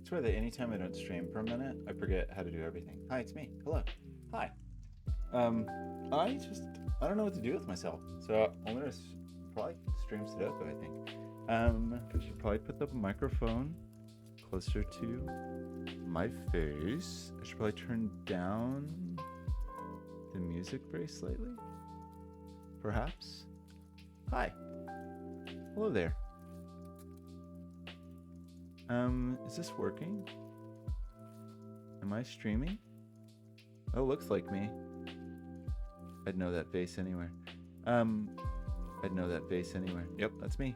It's where that anytime I don't stream for a minute, I forget how to do everything. Hi, it's me. Hello. Hi. Um, I just I don't know what to do with myself, so I'm gonna probably stream Sudoku. I think. I should probably put the microphone closer to my face. I should probably turn down the music very slightly. Perhaps. Hi. Hello there. Is this working? Am I streaming? Oh, looks like me. I'd know that face anywhere. I'd know that face anywhere. Yep, that's me.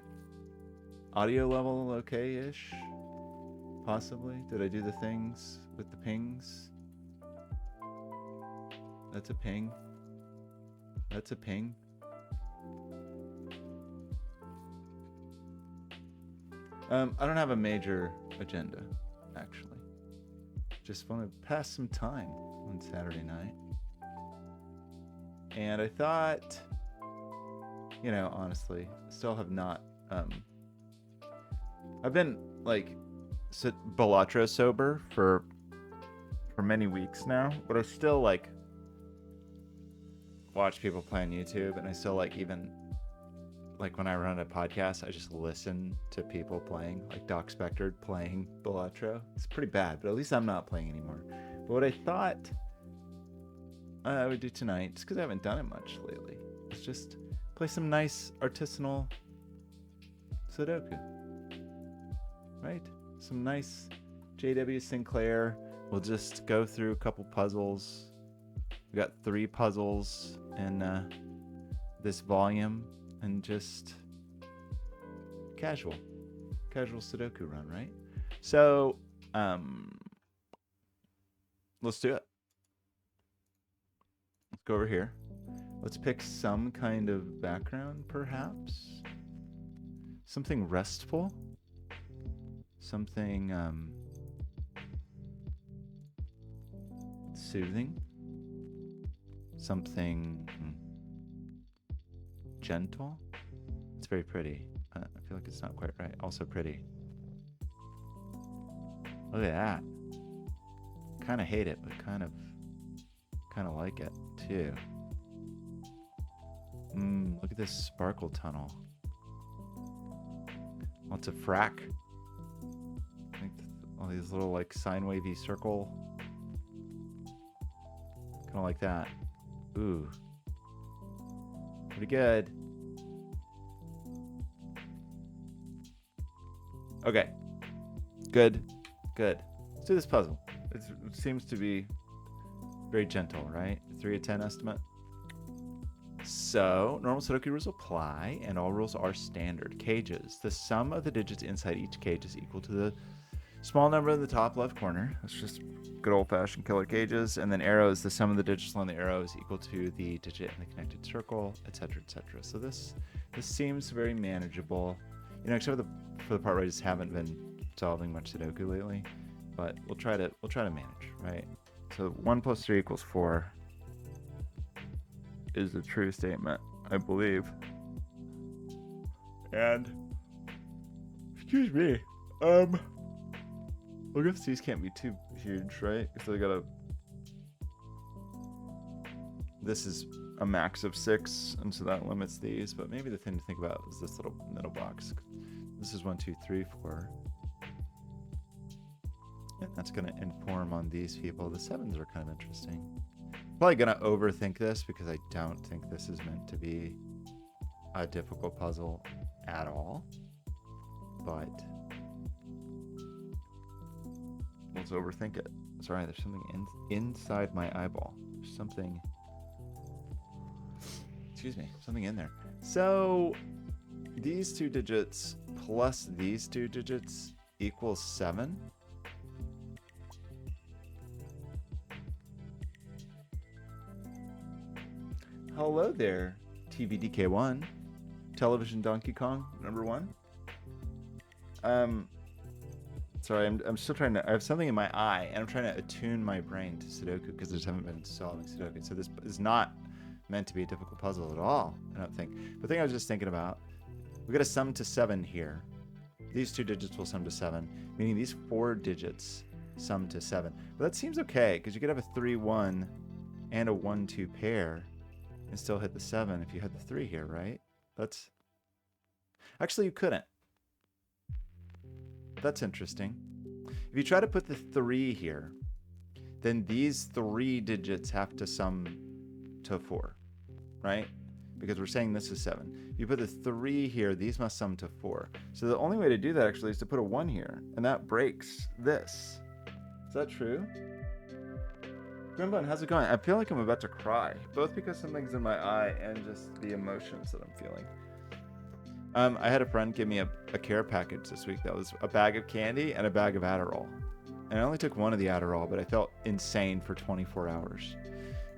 Audio level okay-ish? Possibly. Did I do the things with the pings? That's a ping. That's a ping. I don't have a major agenda, actually. Just want to pass some time on Saturday night. And I thought, honestly, still have not, I've been, Balatro sober for many weeks now, but I still, watch people play on YouTube, and I still, even when I run a podcast, I just listen to people playing, like Doc Spector playing Balatro. It's pretty bad, but at least I'm not playing anymore. But what I thought I would do tonight, just because I haven't done it much lately, is just play some nice artisanal Sudoku. Right? Some nice JW Sinclair. We'll just go through a couple puzzles. We got 3 puzzles in this volume. And just casual Sudoku run, right? So, let's do it. Let's go over here. Let's pick some kind of background, perhaps. Something restful. Something soothing. Something gentle. It's very pretty. I feel like it's not quite right. Also pretty. Look at that. Kind of hate it, but kind of like it too. Look at this sparkle tunnel. Lots of frack. I think all these little sine wavy circle. Kind of like that. Ooh. Pretty good. Okay. Good. Let's do this puzzle. It seems to be very gentle, right? 3 of 10 estimate. So, normal Sudoku rules apply, and all rules are standard. Cages. The sum of the digits inside each cage is equal to the small number in the top left corner. That's just good old-fashioned killer cages. And then arrows. The sum of the digits along the arrow is equal to the digit in the connected circle, etc., etc. So this seems very manageable. Except for the part where I just haven't been solving much Sudoku lately. But we'll try to manage, right? So 1 + 3 = 4 is a true statement, I believe. And excuse me. I guess these can't be too huge, right? So they gotta. This is a max of 6, and so that limits these. But maybe the thing to think about is this little middle box. This is 1, 2, 3, 4. And that's gonna inform on these people. The 7s are kind of interesting. Probably gonna overthink this because I don't think this is meant to be a difficult puzzle at all. But let's overthink it. Sorry, there's something inside my eyeball. There's something. Excuse me, something in there. So these 2 digits plus these 2 digits equals 7. Hello there, TVDK1, Television Donkey Kong #1. Sorry, I'm still trying to. I have something in my eye, and I'm trying to attune my brain to Sudoku because I just haven't been solving Sudoku. So this is not meant to be a difficult puzzle at all, I don't think. The thing I was just thinking about, we got a sum to 7 here. These 2 digits will sum to 7, meaning these 4 digits sum to 7. But that seems okay, because you could have a 3-1 and a 1-2 pair and still hit the 7 if you had the 3 here, right? That's... Actually, you couldn't. That's interesting. If you try to put the 3 here, then these 3 digits have to sum to 4, right? Because we're saying this is 7. If you put the 3 here, these must sum to 4. So the only way to do that actually is to put a 1 here, and that breaks this. Is that true? Grimbone, how's it going? I feel like I'm about to cry, both because something's in my eye and just the emotions that I'm feeling. I had a friend give me a care package this week that was a bag of candy and a bag of Adderall. And I only took one of the Adderall, but I felt insane for 24 hours.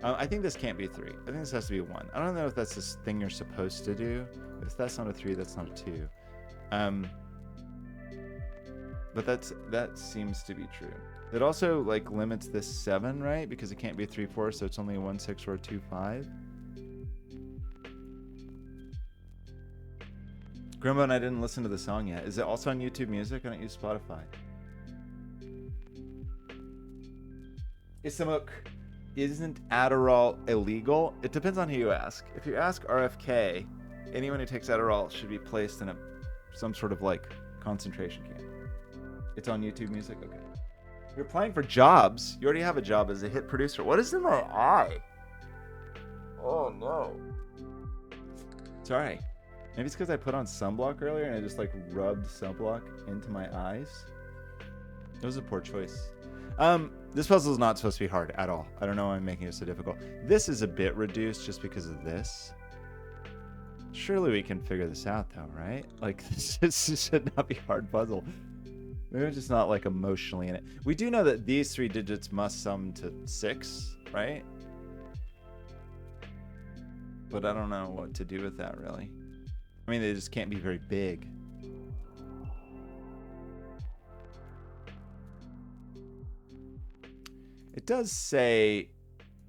I think this can't be 3. I think this has to be 1. I don't know if that's this thing you're supposed to do. If that's not a 3, that's not a 2. But that seems to be true. It also like limits this 7, right? Because it can't be a 3-4, so it's only a 1-6 or a 2-5. Grimbo and I didn't listen to the song yet. Is it also on YouTube Music? I don't use Spotify. Issamuk, isn't Adderall illegal? It depends on who you ask. If you ask RFK, anyone who takes Adderall should be placed in some sort of like concentration camp. It's on YouTube Music? Okay. You're applying for jobs. You already have a job as a hit producer. What is in my eye? Oh no. Sorry. Maybe it's because I put on sunblock earlier and I just like rubbed sunblock into my eyes. It was a poor choice. This puzzle is not supposed to be hard at all. I don't know why I'm making it so difficult. This is a bit reduced just because of this. Surely we can figure this out though, right? Like this should not be a hard puzzle. Maybe I'm just not like emotionally in it. We do know that these 3 digits must sum to 6, right? But I don't know what to do with that really. I mean, they just can't be very big. It does say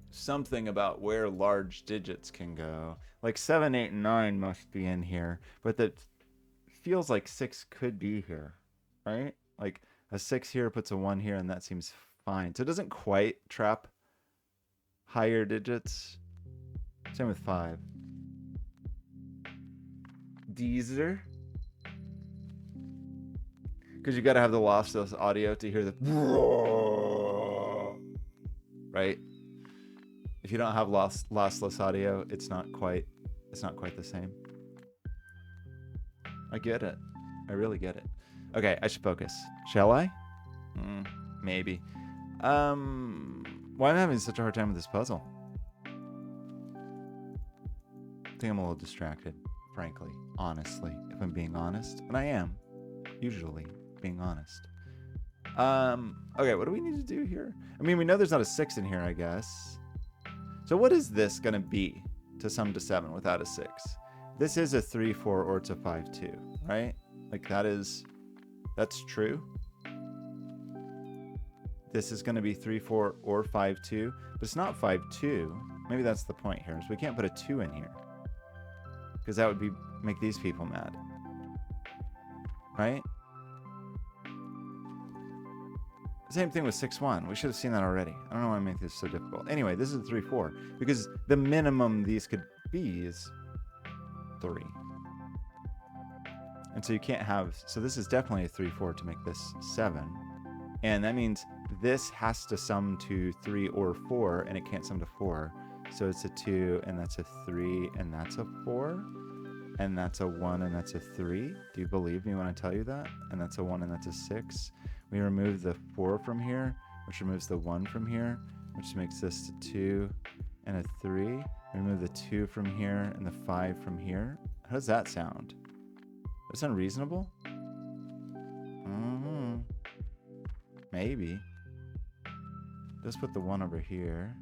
something about where large digits can go. Like 7, 8, and 9 must be in here, but that feels like 6 could be here, right? Like a 6 here puts a 1 here, and that seems fine. So it doesn't quite trap higher digits. Same with 5. Deezer. Because you got to have the lossless audio to hear the right. If you don't have lossless audio, it's not quite the same. I get it. I really get it. Okay, I should focus. Shall I? Maybe. Why am I having such a hard time with this puzzle? I think I'm a little distracted, frankly, honestly, if I'm being honest. And I am, usually, being honest. Okay, what do we need to do here? I mean, we know there's not a 6 in here, I guess. So what is this going to be to sum to 7 without a 6? This is a 3-4 or it's a 5-2, right? Like that's true. This is going to be 3-4 or 5-2, but it's not 5-2. Maybe that's the point here. So we can't put a 2 in here because that would make these people mad, right? Same thing with 6-1. We should have seen that already. I don't know why I make this so difficult. Anyway, this is a 3-4 because the minimum these could be is 3. And so you can't have, so this is definitely a 3-4 to make this 7. And that means this has to sum to 3 or 4, and it can't sum to 4. So it's a 2, and that's a 3, and that's a 4, and that's a 1, and that's a 3. Do you believe me when I tell you that? And that's a 1, and that's a 6. We remove the 4 from here, which removes the 1 from here, which makes this a 2 and a 3. We remove the 2 from here and the 5 from here. How does that sound? Does that sound reasonable? Maybe. Let's put the 1 over here.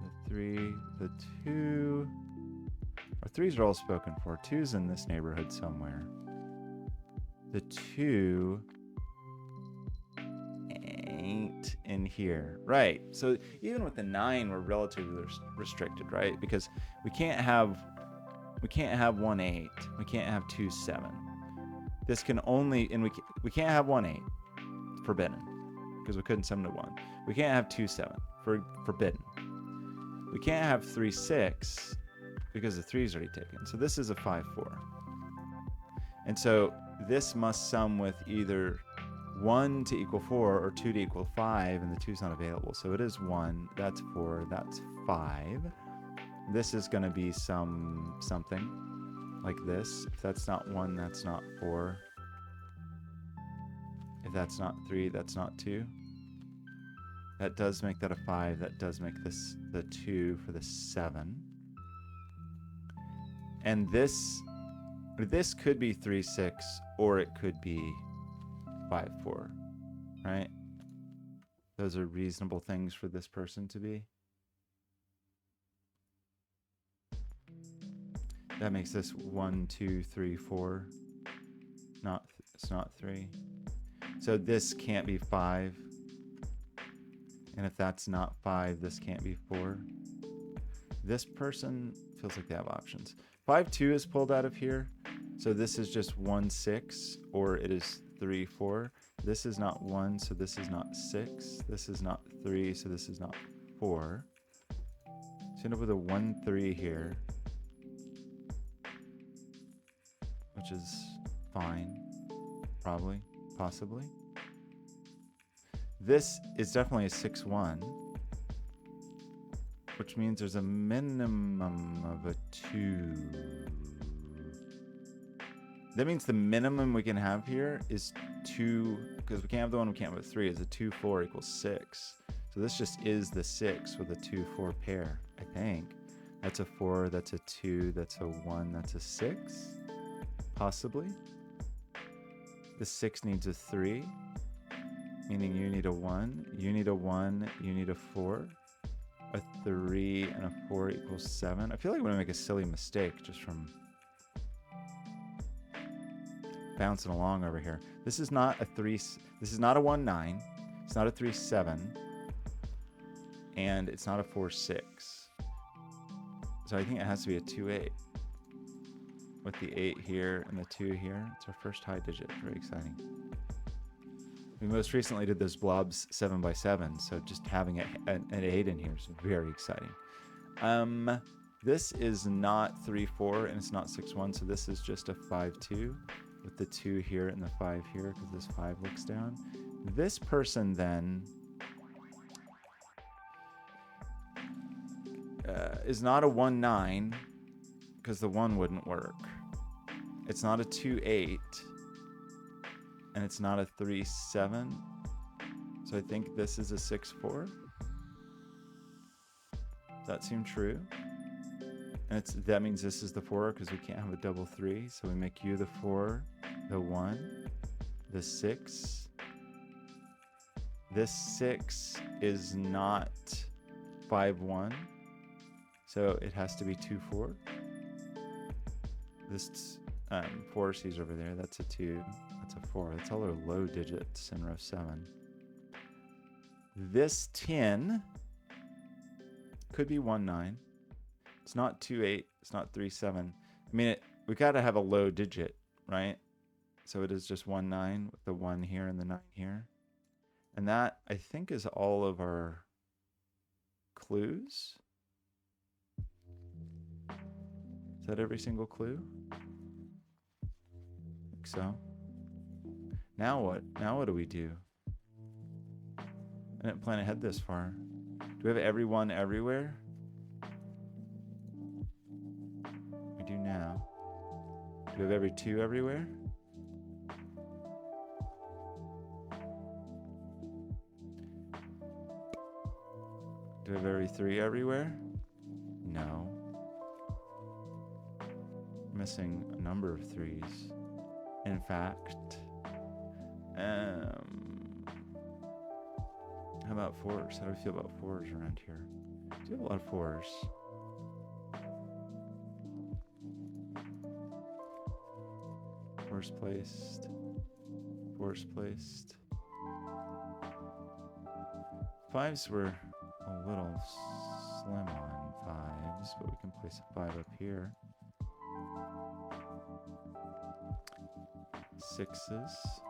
The 3, the 2. Our 3s are all spoken for. 2's in this neighborhood somewhere. The 2 ain't in here. Right. So even with the 9, we're relatively restricted, right? Because we can't have 1-8. We can't have 2-7. This can only, and we can't have 1-8, forbidden, because we couldn't summon to 1. We can't have 2-7, forbidden. We can't have 3-6 because the 3 is already taken. So this is a 5-4. And so this must sum with either 1 to equal 4 or 2 to equal 5, and the 2 is not available. So it is 1, that's 4, that's 5. This is going to be something like this. If that's not 1, that's not 4. If that's not 3, that's not 2. That does make that a 5. That does make this the 2 for the 7. And this could be 3-6, or it could be 5-4, right? Those are reasonable things for this person to be. That makes this 1, 2, 3, 4. It's not 3. So this can't be 5. And if that's not 5, this can't be 4. This person feels like they have options. 5-2 is pulled out of here. So this is just 1-6, or it is 3-4. This is not 1, so this is not 6. This is not 3, so this is not 4. So you end up with a 1-3 here, which is fine, probably, possibly. This is definitely a 6-1, which means there's a minimum of a 2. That means the minimum we can have here is 2, because we can't have the 1, we can't have a 3. Is a 2-4 equals 6. So this just is the 6 with a 2-4 pair, I think. That's a 4, that's a 2, that's a 1, that's a 6, possibly. The 6 needs a 3, meaning you need a 1, you need a 1, you need a 4. A 3 and a 4 equals 7. I feel like I'm going to make a silly mistake just from bouncing along over here. This is not a 3, this is not a 1-9, it's not a 3-7, and it's not a 4-6. So I think it has to be a 2-8 with the 8 here and the 2 here. It's our first high digit. Very exciting. We most recently did those blobs 7x7, so just having an 8 in here is very exciting. This is not 3-4 and it's not 6-1, so this is just a 5-2 with the 2 here and the 5 here because this 5 looks down. This person then is not a 1-9 because the 1 wouldn't work. It's not a 2-8 and it's not a 3-7. So I think this is a 6-4. Does that seem true? And that means this is the 4 because we can't have a double 3. So we make you the 4, the 1, the 6. This 6 is not 5-1. So it has to be 2-4. This 4 C's over there, that's a 2, that's a 4. That's all our low digits in row 7. This 10 could be 1-9. It's not 2-8, it's not 3-7. I mean, we got to have a low digit, right? So it is just 1-9 with the 1 here and the 9 here. And that, I think, is all of our clues. Is that every single clue? I think so. Now what? Now what do we do? I didn't plan ahead this far. Do we have everyone everywhere? We do now. Do we have every 2 everywhere? Do we have every 3 everywhere? No. Missing a number of 3s. In fact, how about 4s? How do I feel about 4s around here? Do you have a lot of 4s? 4s placed. 4s placed. 5s were a little slim on 5s, but we can place a 5 up here. Sixes.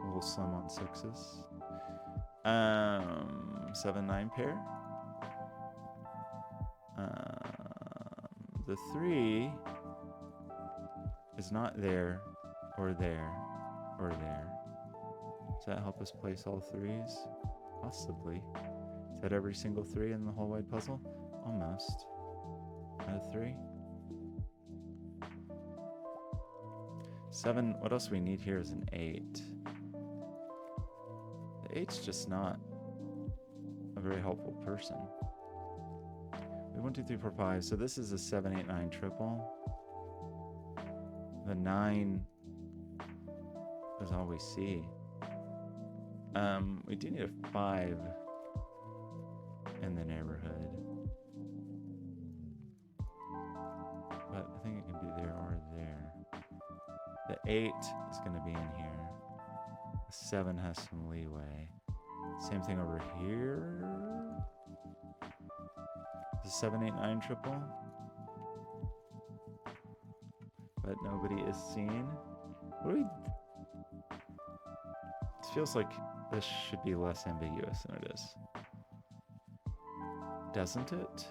A little slim on sixes. 7-9 pair. The 3 is not there, or there, or there. Does that help us place all 3s? Possibly. Is that every single 3 in the whole wide puzzle? Almost. Another 3. 7. What else we need here is an 8. The 8's just not a very helpful person. 1, 2, 3, 4, 5. So this is a 7, 8, 9 triple. The 9 is all we see. We do need a 5 in the neighborhood. But I think it can be there or there. The 8 is going to be in here. The 7 has some leeway. Same thing over here. The 7, 8, 9 triple. But nobody is seen. What do we... It feels like this should be less ambiguous than it is. Doesn't it?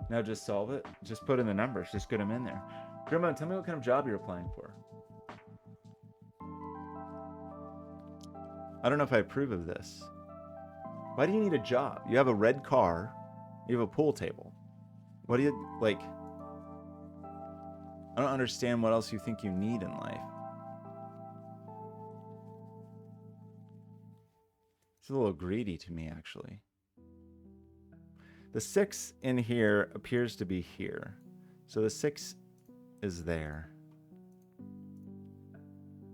Now just solve it. Just put in the numbers. Just get them in there. Grandma, tell me what kind of job you're applying for. I don't know if I approve of this. Why do you need a job? You have a red car. You have a pool table. What do you, like... I don't understand what else you think you need in life. It's a little greedy to me, actually. The 6 in here appears to be here. So the 6 is there.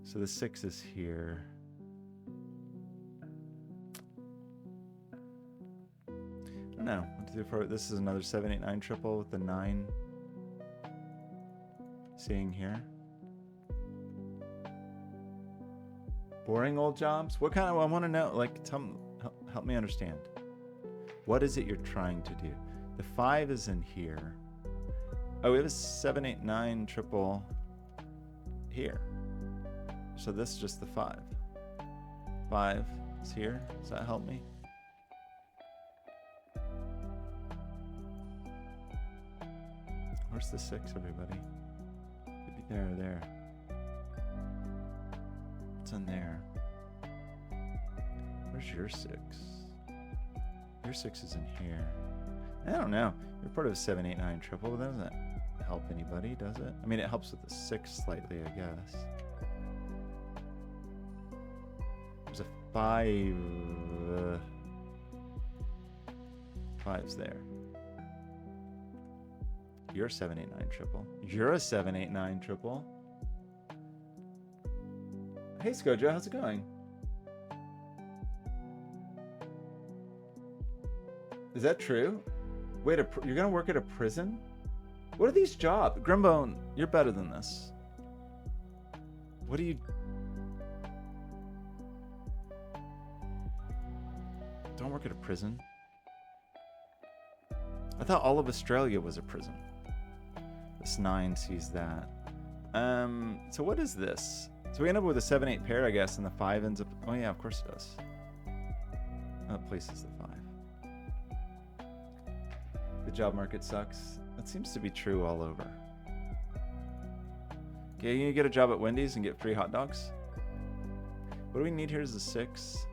So the 6 is here. I don't know. 1, 2, 3, 4. This is another 7, 8, 9 triple with the 9 seeing here. Boring old jobs? What kind of, I want to know, like, help me understand. What is it you're trying to do? The 5 is in here. Oh, we have a 7, 8, 9 triple here. So this is just the 5. 5 is here. Does that help me? Where's the 6, everybody? Could be there or there. What's in there? Where's your 6? Your 6 is in here. I don't know. You're part of a 7, 8, 9 triple, but that doesn't help anybody, does it? I mean, it helps with the 6 slightly, I guess. There's a 5. 5's there. You're a 7, 8, 9 triple. You're a 7, 8, 9 triple. Hey, Skojo, how's it going? Is that true? Wait, you're gonna work at a prison? What are these jobs? Grimbone, you're better than this. What do you... Don't work at a prison? I thought all of Australia was a prison. This 9 sees that. So what is this? So we end up with a 7, 8 pair, I guess, and the 5 ends up... Oh yeah, of course it does. That places the 5. The job market sucks. That seems to be true all over. Okay, you get a job at Wendy's and get free hot dogs. What do we need here is a 6.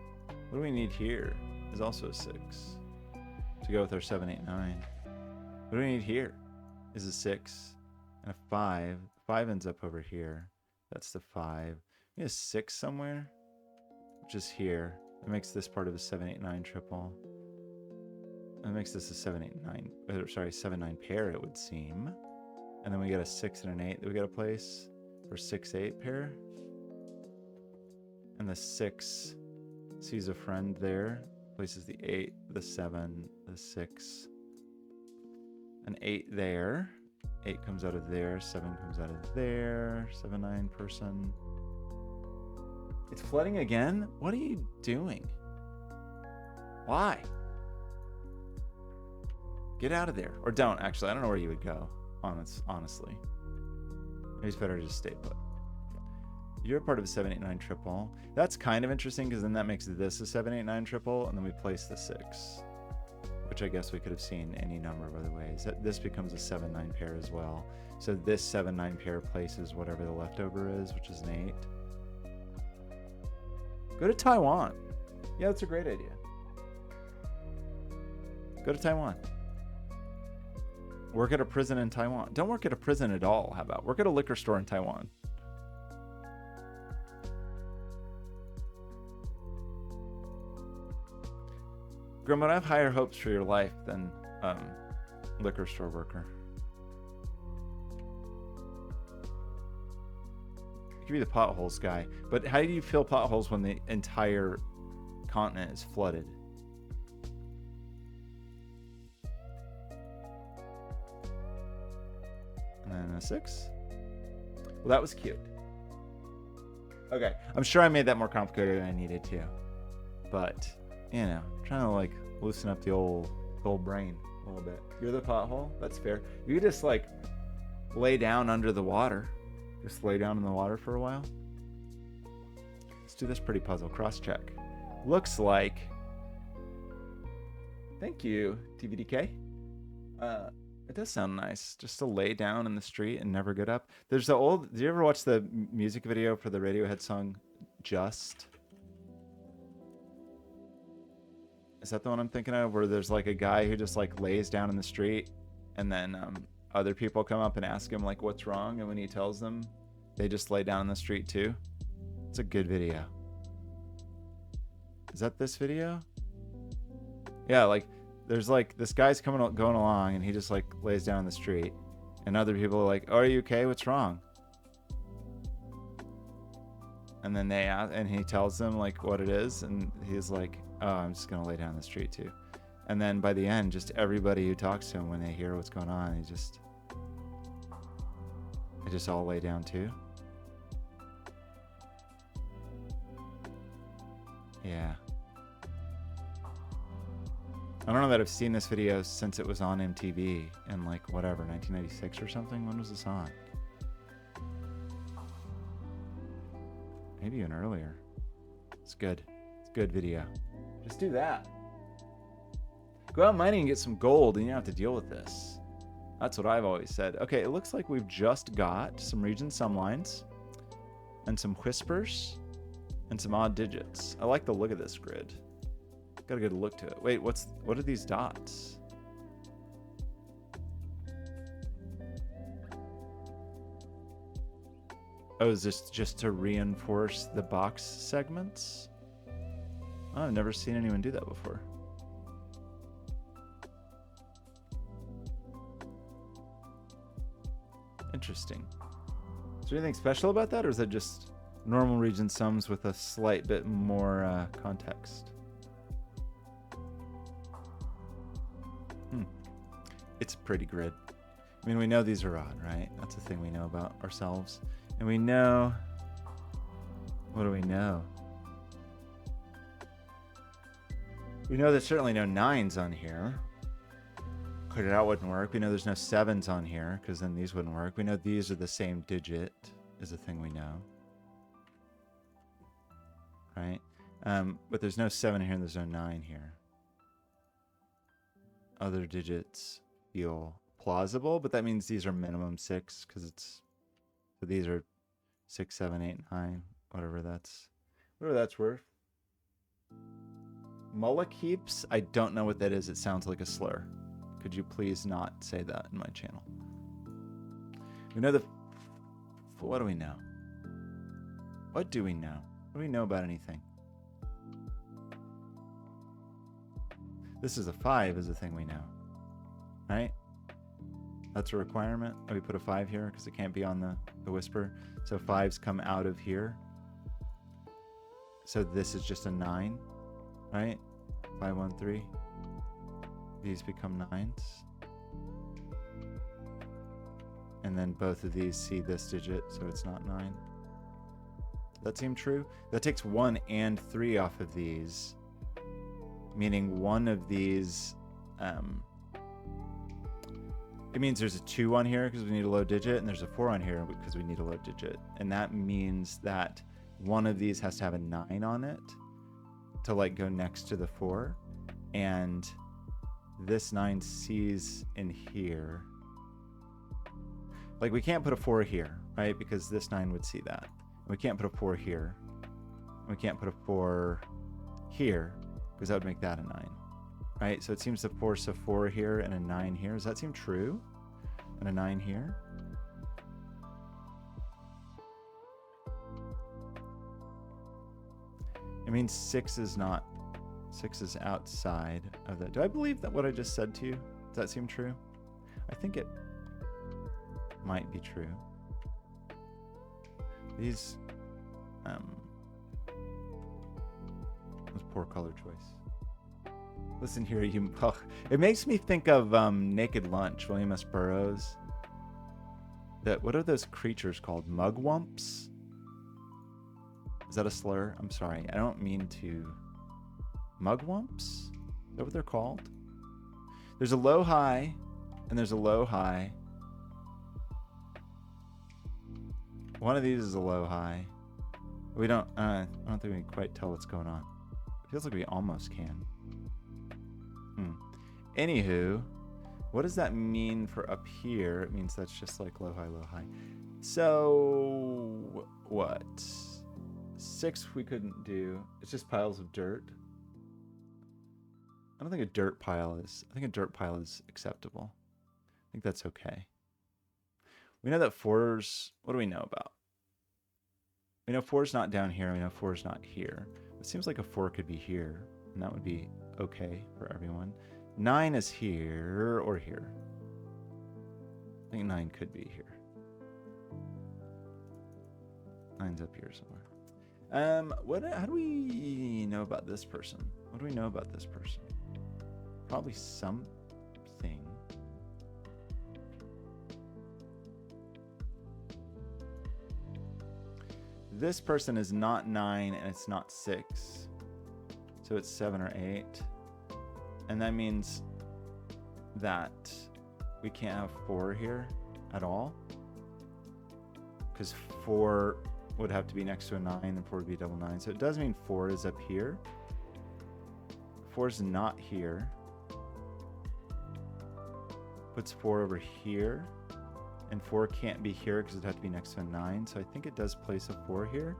What do we need here is also a 6. To go with our 7, 8, 9. What do we need here is a 6 and a 5. 5 ends up over here. That's the 5. We need a 6 somewhere, which is here. It makes this part of a 7, 8, 9 triple. That makes this a 7, 8, 9. Sorry, 7, 9 pair, it would seem. And then we get a 6 and an 8 that we got to place for 6, 8 pair. And the 6 sees a friend there. Places the 8, the 7, the 6. An 8 there. 8 comes out of there. 7 comes out of there. 7, 9 person. It's flooding again? What are you doing? Why? Get out of there. Or don't, actually. I don't know where you would go. honestly. He's better to just stay put. You're part of a 789 triple. That's kind of interesting because then that makes this a 789 triple, and then we place the 6, which I guess we could have seen any number of other ways. This becomes a 7-9 pair as well. So this 7-9 pair places whatever the leftover is, which is an 8. Go to Taiwan. Yeah, that's a great idea. Go to Taiwan. Work at a prison in Taiwan. Don't work at a prison at all. How about work at a liquor store in Taiwan? Grim, I have higher hopes for your life than liquor store worker. You could be the potholes guy, but how do you fill potholes when the entire continent is flooded? And then a 6. Well, that was cute. Okay, I'm sure I made that more complicated than I needed to, but you know, trying to like loosen up the old brain a little bit. You're the pothole. That's fair. You could just like lay down under the water. Just lay down in the water for a while. Let's do this pretty puzzle. Cross check. Looks like. Thank you, TVDK. It does sound nice just to lay down in the street and never get up. There's the old. Did you ever watch the music video for the Radiohead song Just? Is that the one I'm thinking of, where there's like a guy who just like lays down in the street, and then other people come up and ask him like what's wrong, and when he tells them, they just lay down in the street too? It's a good video. Is that this video? Yeah, like there's like this guy's going along, and he just like lays down in the street, and other people are like, oh, "Are you okay? What's wrong?" And then they ask, and he tells them like what it is, and he's like, "Oh, I'm just gonna lay down in the street too." And then by the end, just everybody who talks to him, when they hear what's going on, they just all lay down too. Yeah. I don't know that I've seen this video since it was on MTV in like whatever, 1996 or something. When was this on? Maybe even earlier. It's good. It's a good video. Just do that. Go out mining and get some gold, and you don't have to deal with this. That's what I've always said. Okay, it looks like we've just got some region sum lines and some whispers and some odd digits. I like the look of this grid. Got a good look to it. Wait, what are these dots? Oh, is this just to reinforce the box segments? Oh, I've never seen anyone do that before. Interesting. Is there anything special about that, or is that just normal region sums with a slight bit more context? It's a pretty grid. I mean, we know these are odd, right? That's the thing we know about ourselves. And we know... What do we know? We know there's certainly no 9s on here. Cleared it out wouldn't work. We know there's no 7s on here, because then these wouldn't work. We know these are the same digit, is a thing we know. Right? But there's no 7 here and there's no 9 here. Other digits feel plausible, but that means these are minimum 6, because it's... So these are 6, 7, 8, 9, whatever that's worth. Mullock heaps? I don't know what that is. It sounds like a slur. Could you please not say that in my channel? We know what do we know? What do we know? What do we know about anything? This is a 5 is a thing we know. Right? That's a requirement. Oh, we put a 5 here because it can't be on the whisper. So 5s come out of here. So this is just a 9, right? 5, 1, 3. These become 9s. And then both of these see this digit, so it's not 9. Does that seem true? That takes 1 and 3 off of these. Meaning one of these it means there's a 2 on here because we need a low digit, and there's a 4 on here because we need a low digit. And that means that one of these has to have a 9 on it to like go next to the 4. And this 9 sees in here. Like we can't put a 4 here, right? Because this 9 would see that. We can't put a 4 here. We can't put a 4 here because that would make that a 9, right? So it seems to force a 4 here and a 9 here. Does that seem true? And a 9 here? It means 6 is outside of that. Do I believe that what I just said to you? Does that seem true? I think it might be true. These was poor color choice. Listen here, you. Oh, it makes me think of Naked Lunch, William S. Burroughs. What are those creatures called? Mugwumps? Is that a slur? I'm sorry. I don't mean to. Mugwumps? Is that what they're called? There's a low high, and there's a low high. One of these is a low high. We don't. I don't think we can quite tell what's going on. It feels like we almost can. Anywho, what does that mean for up here? It means that's just like low high, low high. So what? 6 we couldn't do. It's just piles of dirt. I don't think a dirt pile is. I think a dirt pile is acceptable. I think that's okay. We know that 4's. What do we know about? We know 4's not down here. We know 4's not here. It seems like a 4 could be here, and that would be okay for everyone. 9 is here or here. I think 9 could be here. 9's up here somewhere. How do we know about this person? What do we know about this person? Probably something. This person is not 9 and it's not 6. So it's 7 or 8. And that means that we can't have 4 here at all. Because 4 would have to be next to a 9 and 4 would be double 9. So it does mean 4 is up here. 4 is not here. Puts 4 over here. And 4 can't be here because it had to be next to a 9. So I think it does place a 4 here.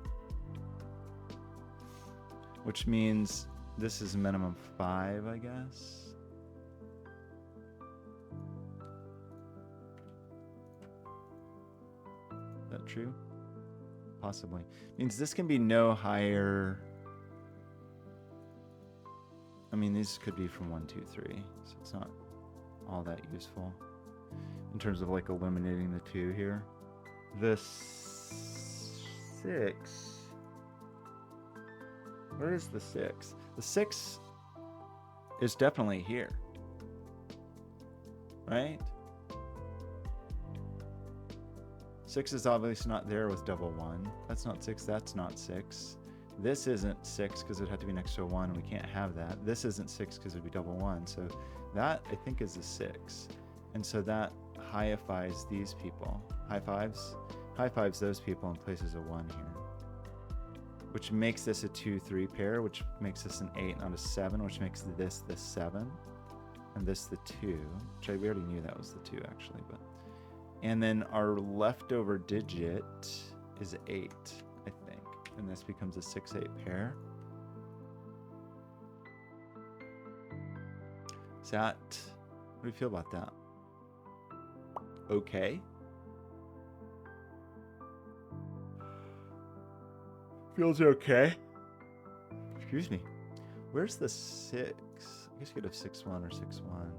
Which means this is minimum 5, I guess. Is that true? Possibly. Means this can be no higher. I mean, these could be from 1, 2, 3. So it's not all that useful. In terms of like eliminating the 2 here. The 6. Where is the 6? The 6 is definitely here. Right? 6 is obviously not there with double 1. That's not 6. That's not 6. This isn't 6 because it would have to be next to a 1. We can't have that. This isn't 6 because it would be double 1. So that, I think, is a 6. And so that high-fives these people. High-fives those people and places a 1 here. Which makes this a 2-3 pair, which makes this an 8, not a 7, which makes this the 7. And this the 2, which we already knew that was the 2, actually. But and then our leftover digit is 8, I think. And this becomes a 6-8 pair. Is that... What do you feel about that? Okay. Feels okay. Excuse me. Where's the 6? I guess you could have 6-1 or 6-1.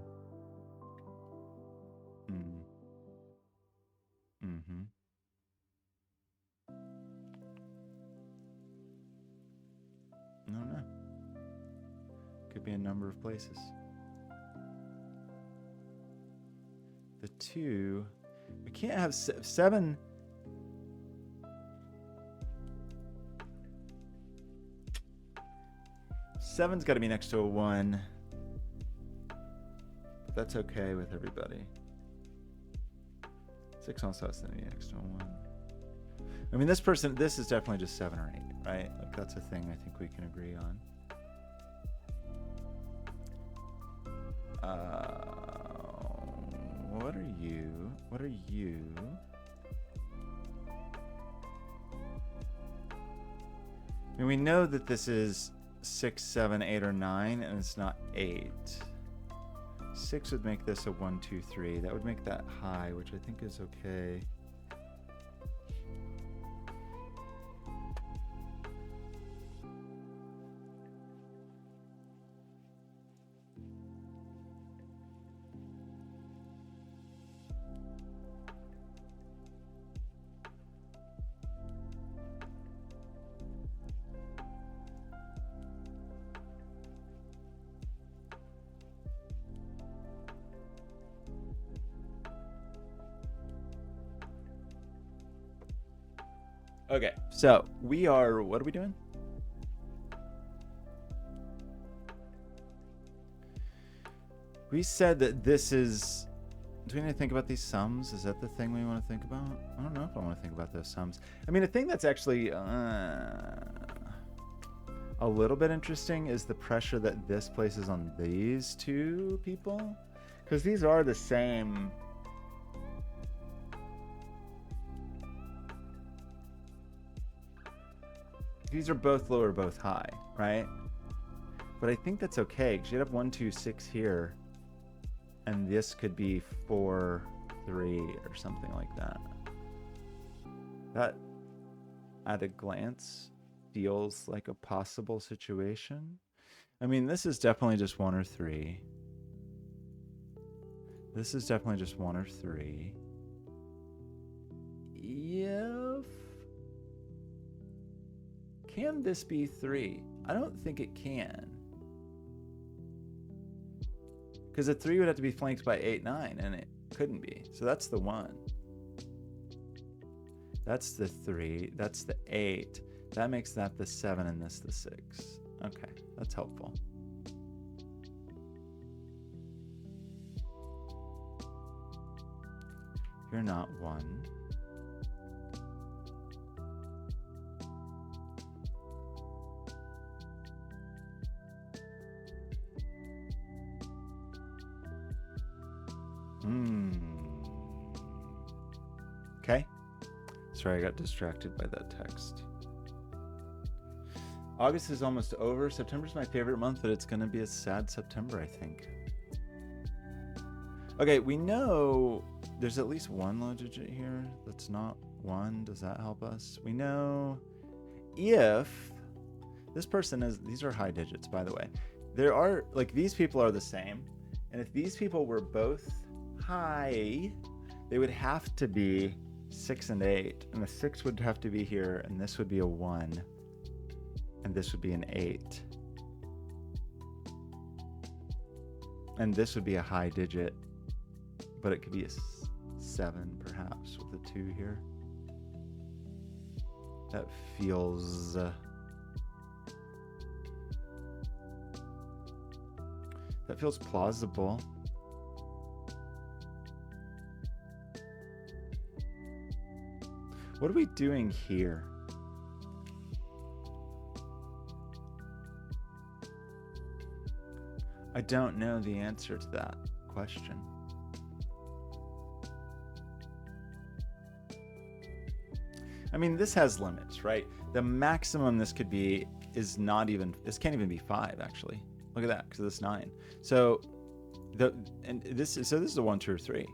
Mm-hmm. I don't know. Could be a number of places. The 2, we can't have 7. Seven's got to be next to a 1. But that's okay with everybody. 6 also has to be extra 1. I mean, this is definitely just 7 or 8, right? Like, that's a thing I think we can agree on. What are you? What are you? I mean, we know that this is 6, 7, 8, or 9, and it's not 8. 6 would make this a 1, 2, 3. That would make that high, which I think is okay. Okay, so we are, what are we doing? We said that this is, do we need to think about these sums? Is that the thing we want to think about? I don't know if I want to think about those sums. I mean, a thing that's actually a little bit interesting is the pressure that this places on these two people. Because these are the same. These are both low or both high, right? But I think that's okay, because you'd have 1, 2, 6 here, and this could be 4, 3, or something like that. That, at a glance, feels like a possible situation. I mean, this is definitely just 1 or 3. This is definitely just 1 or 3. If... Can this be 3? I don't think it can. Because a 3 would have to be flanked by 8, 9, and it couldn't be. So that's the 1. That's the 3. That's the 8. That makes that the 7 and this the 6. Okay, that's helpful. You're not 1. Okay. Sorry, I got distracted by that text. August is almost over. September's my favorite month, but it's going to be a sad September, I think. Okay, we know there's at least one low digit here that's not 1. Does that help us? We know if this person is, these are high digits, by the way. There are, like, these people are the same. And if these people were both high, they would have to be 6 and 8, and the 6 would have to be here, and this would be a 1, and this would be an 8, and this would be a high digit, but it could be a 7 perhaps with a 2 here. That feels plausible. What are we doing here? I don't know the answer to that question. I mean, this has limits, right? The maximum this could be is not even, this can't even be 5 actually. Look at that, because this 9. So this is a 1, 2, or 3.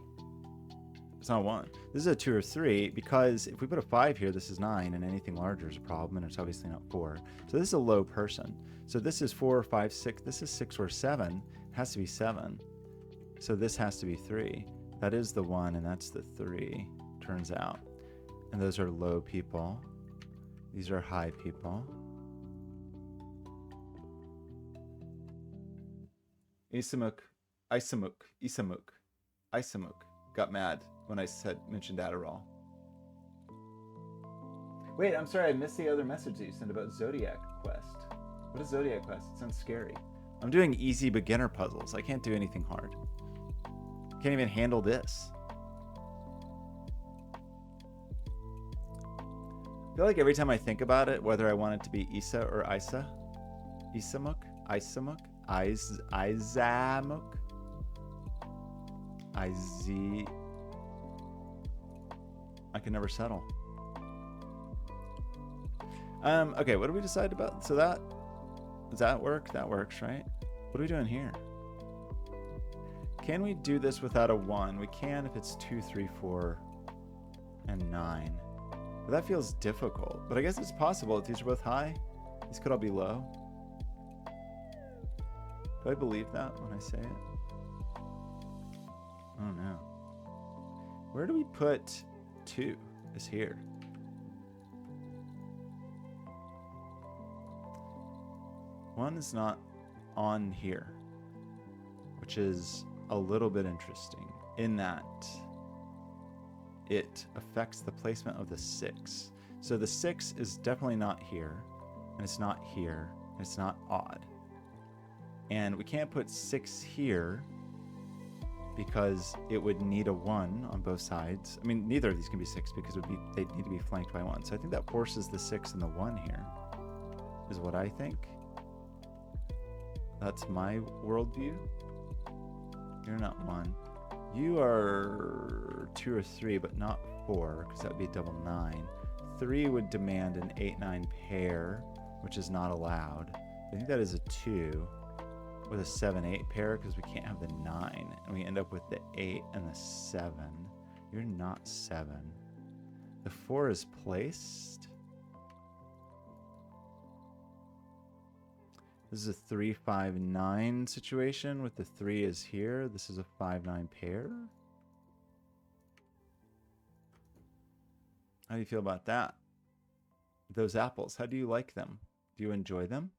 It's not 1. This is a 2 or 3, because if we put a 5 here, this is 9, and anything larger is a problem, and it's obviously not 4. So this is a low person. So this is 4, 5, 6. This is 6 or 7. It has to be 7. So this has to be 3. That is the 1, and that's the 3, turns out. And those are low people. These are high people. Isamuk got mad when I mentioned Adderall. Wait, I'm sorry, I missed the other message that you sent about Zodiac Quest. What is Zodiac Quest? It sounds scary. I'm doing easy beginner puzzles. I can't do anything hard. Can't even handle this. I feel like every time I think about it, whether I want it to be Isa or Isa, Isamuk, Isamuk, Izamuk, Iz, I can never settle. Okay, what do we decide about? So that, does that work? That works, right? What are we doing here? Can we do this without a 1? We can if it's 2, 3, 4, and 9. But that feels difficult. But I guess it's possible if these are both high. These could all be low. Do I believe that when I say it? Oh no. Where do we put 2? Is here. One is not on here, which is a little bit interesting in that it affects the placement of the 6. So the 6 is definitely not here, and it's not here, and it's not odd. And we can't put 6 here because it would need a 1 on both sides. I mean, neither of these can be 6 because they'd need to be flanked by 1. So I think that forces the 6 and the 1 here, is what I think. That's my worldview. You're not 1. You are 2 or 3, but not 4, because that would be a double 9. 3 would demand an 8-9 pair, which is not allowed. I think that is a 2 with a 7-8 pair, because we can't have the 9, and we end up with the 8 and the 7. You're not 7. The 4 is placed. This is a 3-5-9 situation with the 3 is here. This is a 5-9 pair. How do you feel about that? Those apples, how do you like them? Do you enjoy them?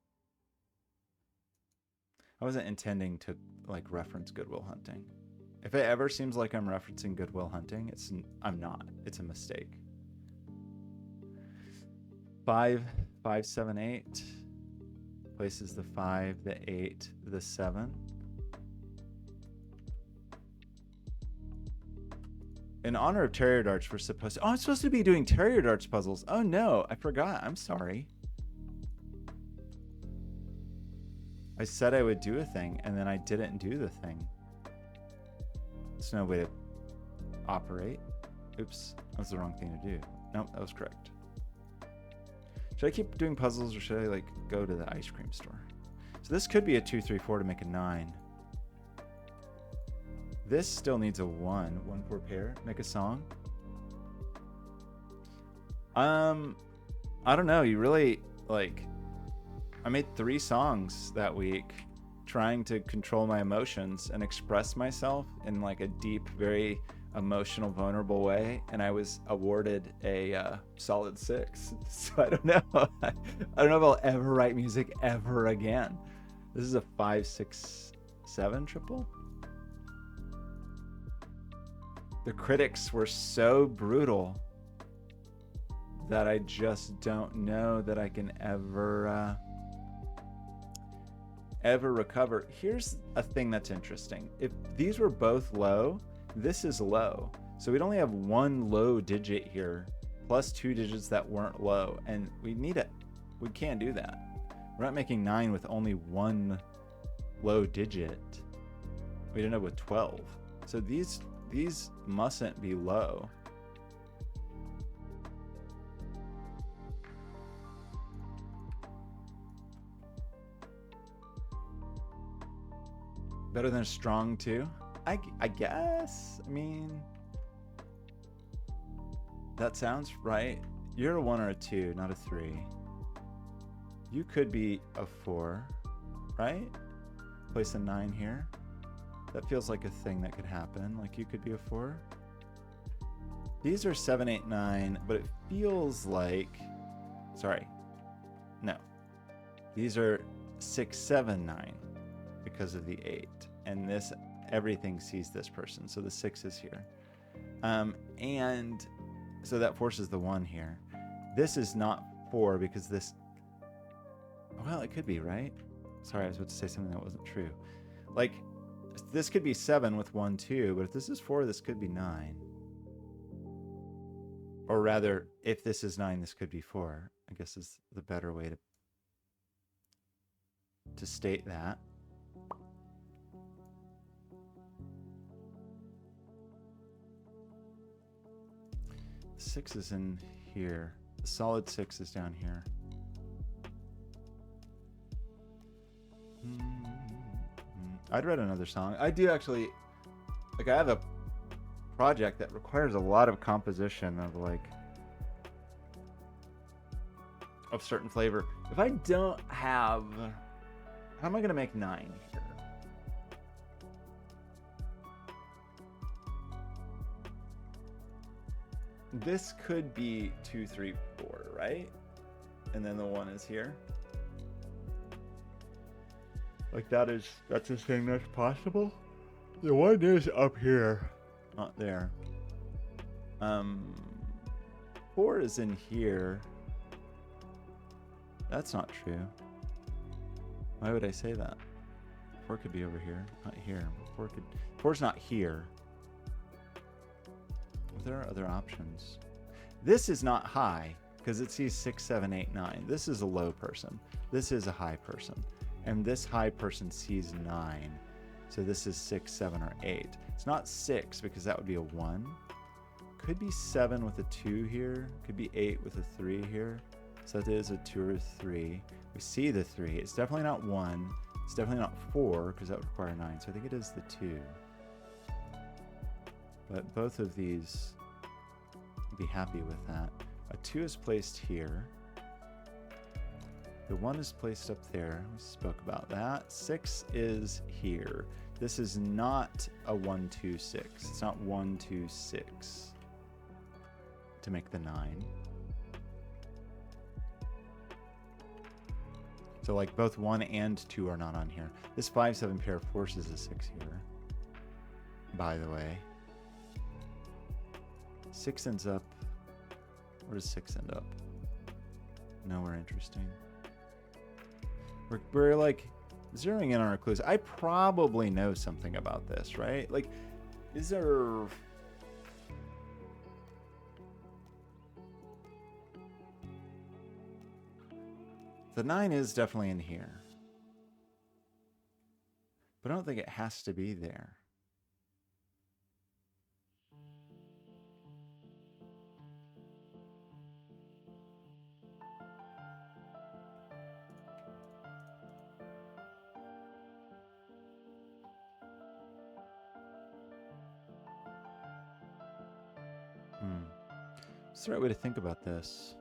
I wasn't intending to like reference Good Will Hunting. If it ever seems like I'm referencing Good Will Hunting, I'm not. It's a mistake. 5, 5, 7, 8. Places the 5, the 8, the 7. In honor of Terrier Darts, we're supposed to... Oh, I'm supposed to be doing Terrier Darts puzzles. Oh no, I forgot. I'm sorry. I said I would do a thing, and then I didn't do the thing. There's no way to operate. Oops, that was the wrong thing to do. Nope, that was correct. Should I keep doing puzzles, or should I like go to the ice cream store? So this could be a 2, 3, 4 to make a 9. This still needs a 1, 1, 4 pair. Make a song. I don't know. You really like. I made 3 songs that week, trying to control my emotions and express myself in like a deep, very emotional, vulnerable way, and I was awarded a solid 6. So I don't know. I don't know if I'll ever write music ever again. This is a 5, 6, 7 triple. The critics were so brutal that I just don't know that I can ever recover. Here's a thing that's interesting. If these were both low, this is low. So we'd only have 1 low digit here, plus 2 digits that weren't low. And we need it. We can't do that. We're not making 9 with only 1 low digit. We'd end up with 12. So these mustn't be low. Better than a strong 2? I guess. I mean, that sounds right. You're a 1 or a 2, not a 3. You could be a 4, right? Place a 9 here. That feels like a thing that could happen. Like you could be a 4. These are 7, 8, 9, but it feels like... Sorry. No. These are 6, 7, 9 because of the 8. And this... everything sees this person, so the 6 is here, and so that forces the 1 here. This is not 4 because this, well, it could be, right? Sorry, I was about to say something that wasn't true. Like this could be 7 with 1, 2, but if this is 4, this could be 9. Or rather, if this is 9, this could be 4. I guess is the better way to state that. The 6 is in here. The solid 6 is down here. I'd write another song. I do actually, like, I have a project that requires a lot of composition of like of certain flavor. If I don't have, how am I gonna make 9 here? This could be 2, 3, 4, right? And then the 1 is here. Like that's a thing that's possible. The 1 is up here, not there. 4 is in here. That's not true. Why would I say that? 4 could be over here, not here. 4's not here. There are other options. This is not high because it sees 6, 7, 8, 9. This is a low person. This is a high person. And this high person sees 9. So this is 6, 7, or 8. It's not 6 because that would be a 1. Could be 7 with a 2 here. Could be 8 with a 3 here. So that is a 2 or 3. We see the 3. It's definitely not 1. It's definitely not 4 because that would require 9. So I think it is the 2. But both of these, I'd be happy with that. A 2 is placed here. The 1 is placed up there. We spoke about that. 6 is here. This is not a 1, 2, 6. It's not 1, 2, 6 to make the 9. So like both 1 and 2 are not on here. This 5, 7 pair forces a 6 here, by the way. 6 ends up, where does 6 end up? Nowhere interesting. We're like zeroing in on our clues. I probably know something about this, right? Like, is there... The 9 is definitely in here. But I don't think it has to be there. What's the right way to think about this?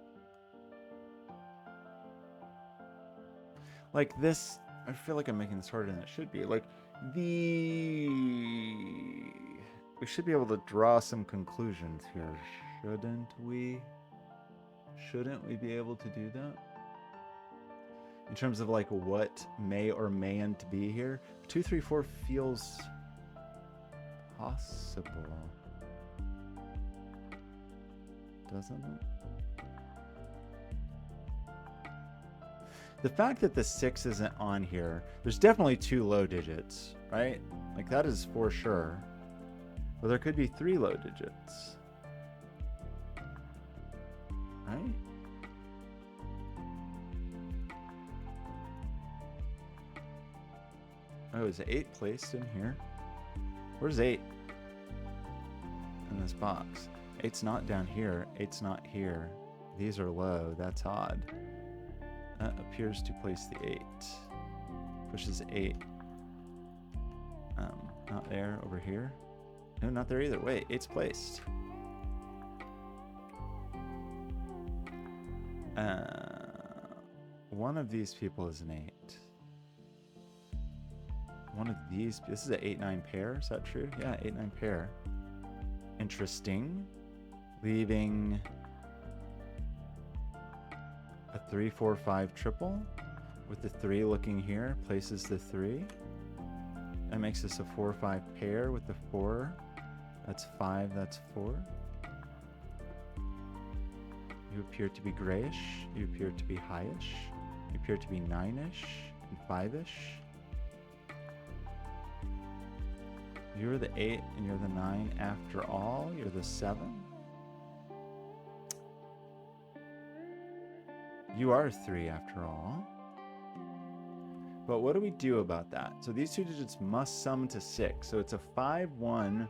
Like this, I feel like I'm making this harder than it should be. Like we should be able to draw some conclusions here, shouldn't we? Shouldn't we be able to do that? In terms of like what may or mayn't be here. 2, 3, 4 feels possible. Doesn't it? The fact that the 6 isn't on here, there's definitely 2 low digits, right? Like that is for sure. But there could be 3 low digits. Right? Oh, is 8 placed in here? Where's 8? In this box. 8's not down here. 8's not here. These are low. That's odd. That appears to place the 8. Pushes 8. Not there. Over here. No, not there either. Wait, 8's placed. One of these people is an 8. One of these. This is an 8-9 pair. Is that true? Yeah, 8-9 pair. Interesting. Leaving a 3, 4, 5 triple with the 3 looking here. Places the 3. That makes this a 4, 5 pair with the 4. That's 5. That's 4. You appear to be grayish. You appear to be highish. You appear to be 9ish and 5ish. You're the 8 and you're the 9 after all. You're the 7. You are 3 after all. But what do we do about that? So these 2 digits must sum to 6. So it's a 5-1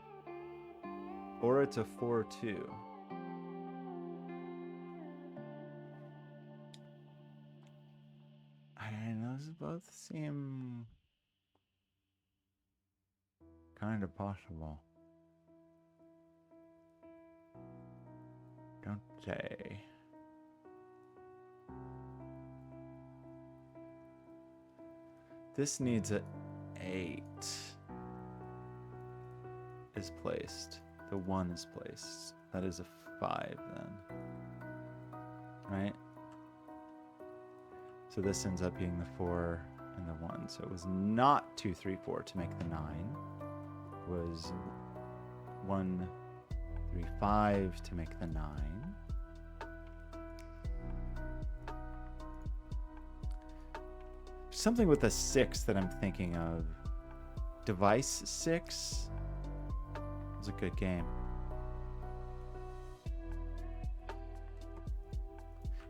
or it's a 4-2. And those both seem kind of possible, don't they? This needs a 8 is placed. The 1 is placed. That is a 5 then. Right? So this ends up being the 4 and the 1. So it was not 2, 3, 4 to make the 9. It was 1, 3, 5 to make the 9. Something with a 6 that I'm thinking of. Device 6 was a good game.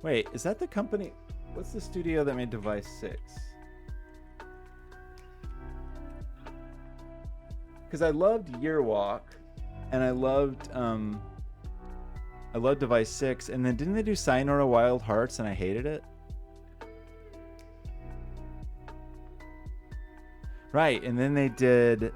Wait, is that the company? What's the studio that made Device 6? Because I loved Yearwalk, and I loved Device 6, and then didn't they do Sayonara Wild Hearts, and I hated it? Right, and then they did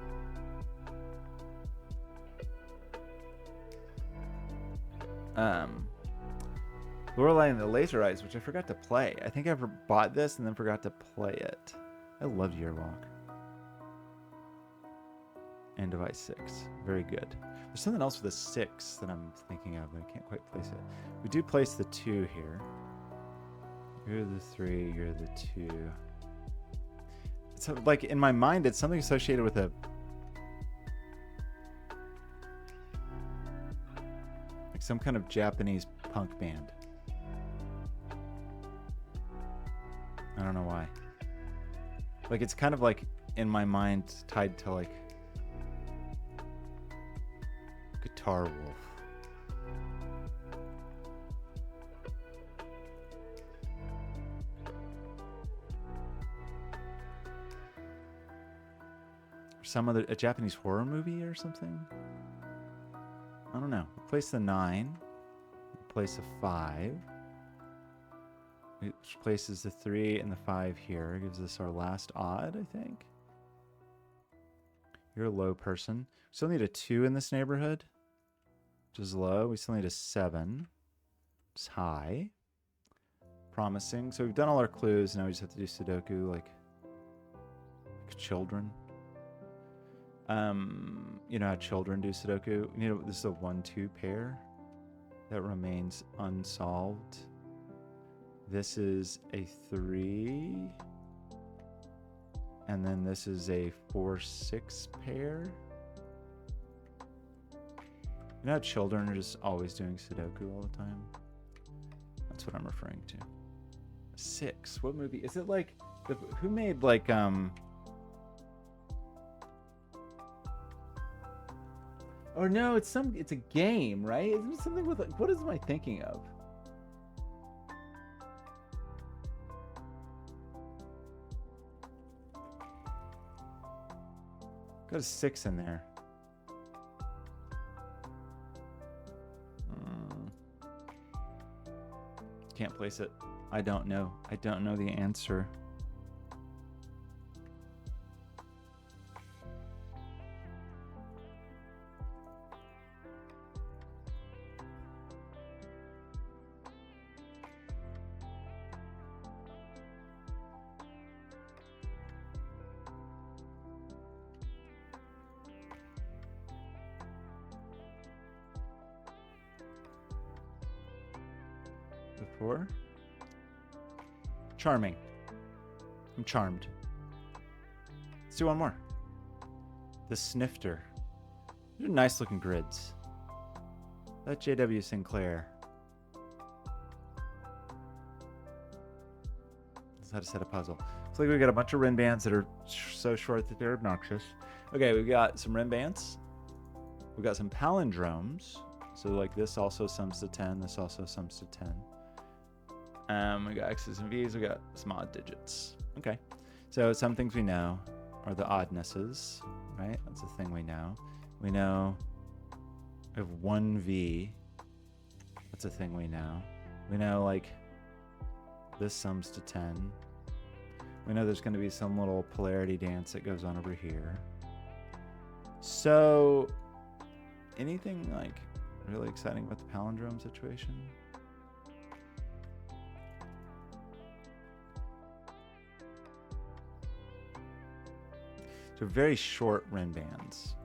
Lorelei and the Laser Eyes, which I forgot to play. I think I ever bought this and then forgot to play it. I loved Yearwalk. And Device 6. Very good. There's something else with a 6 that I'm thinking of, but I can't quite place it. We do place the 2 here. You're the 3, you're the 2. So, like, in my mind, it's something associated with a... like some kind of Japanese punk band. I don't know why. Like, it's kind of like, in my mind, tied to, like, Guitar Wolf. Some other, a Japanese horror movie or something? I don't know. Place the 9. Place a 5. Which places the 3 and the 5 here. Gives us our last odd, I think. You're a low person. We still need a 2 in this neighborhood, which is low. We still need a 7, which is high. Promising. So we've done all our clues. Now we just have to do Sudoku like children. You know how children do Sudoku? You know, this is a 1-2 pair that remains unsolved. This is a 3. And then this is a 4-6 pair. You know how children are just always doing Sudoku all the time? That's what I'm referring to. 6. What movie? Is it like... who made like... Or no, it's a game, right? Isn't it something with like, what am I thinking of? Got a 6 in there. Can't place it. I don't know. I don't know the answer. Before? Charming. I'm charmed. Let's do one more. The Snifter. These are nice looking grids. That JW Sinclair. That's how to set a puzzle. Looks like we got a bunch of Rin bands that are so short that they're obnoxious. Okay, we've got some Rin bands. We've got some palindromes. So like this also sums to 10. This also sums to 10. We got X's and V's. We got some odd digits. Okay. So some things we know are the oddnesses, right? That's a thing we know. We know we have 1V. That's a thing we know. We know, like, this sums to 10. We know there's going to be some little polarity dance that goes on over here. So, anything, like, really exciting about the palindrome situation? So very short Rin bands.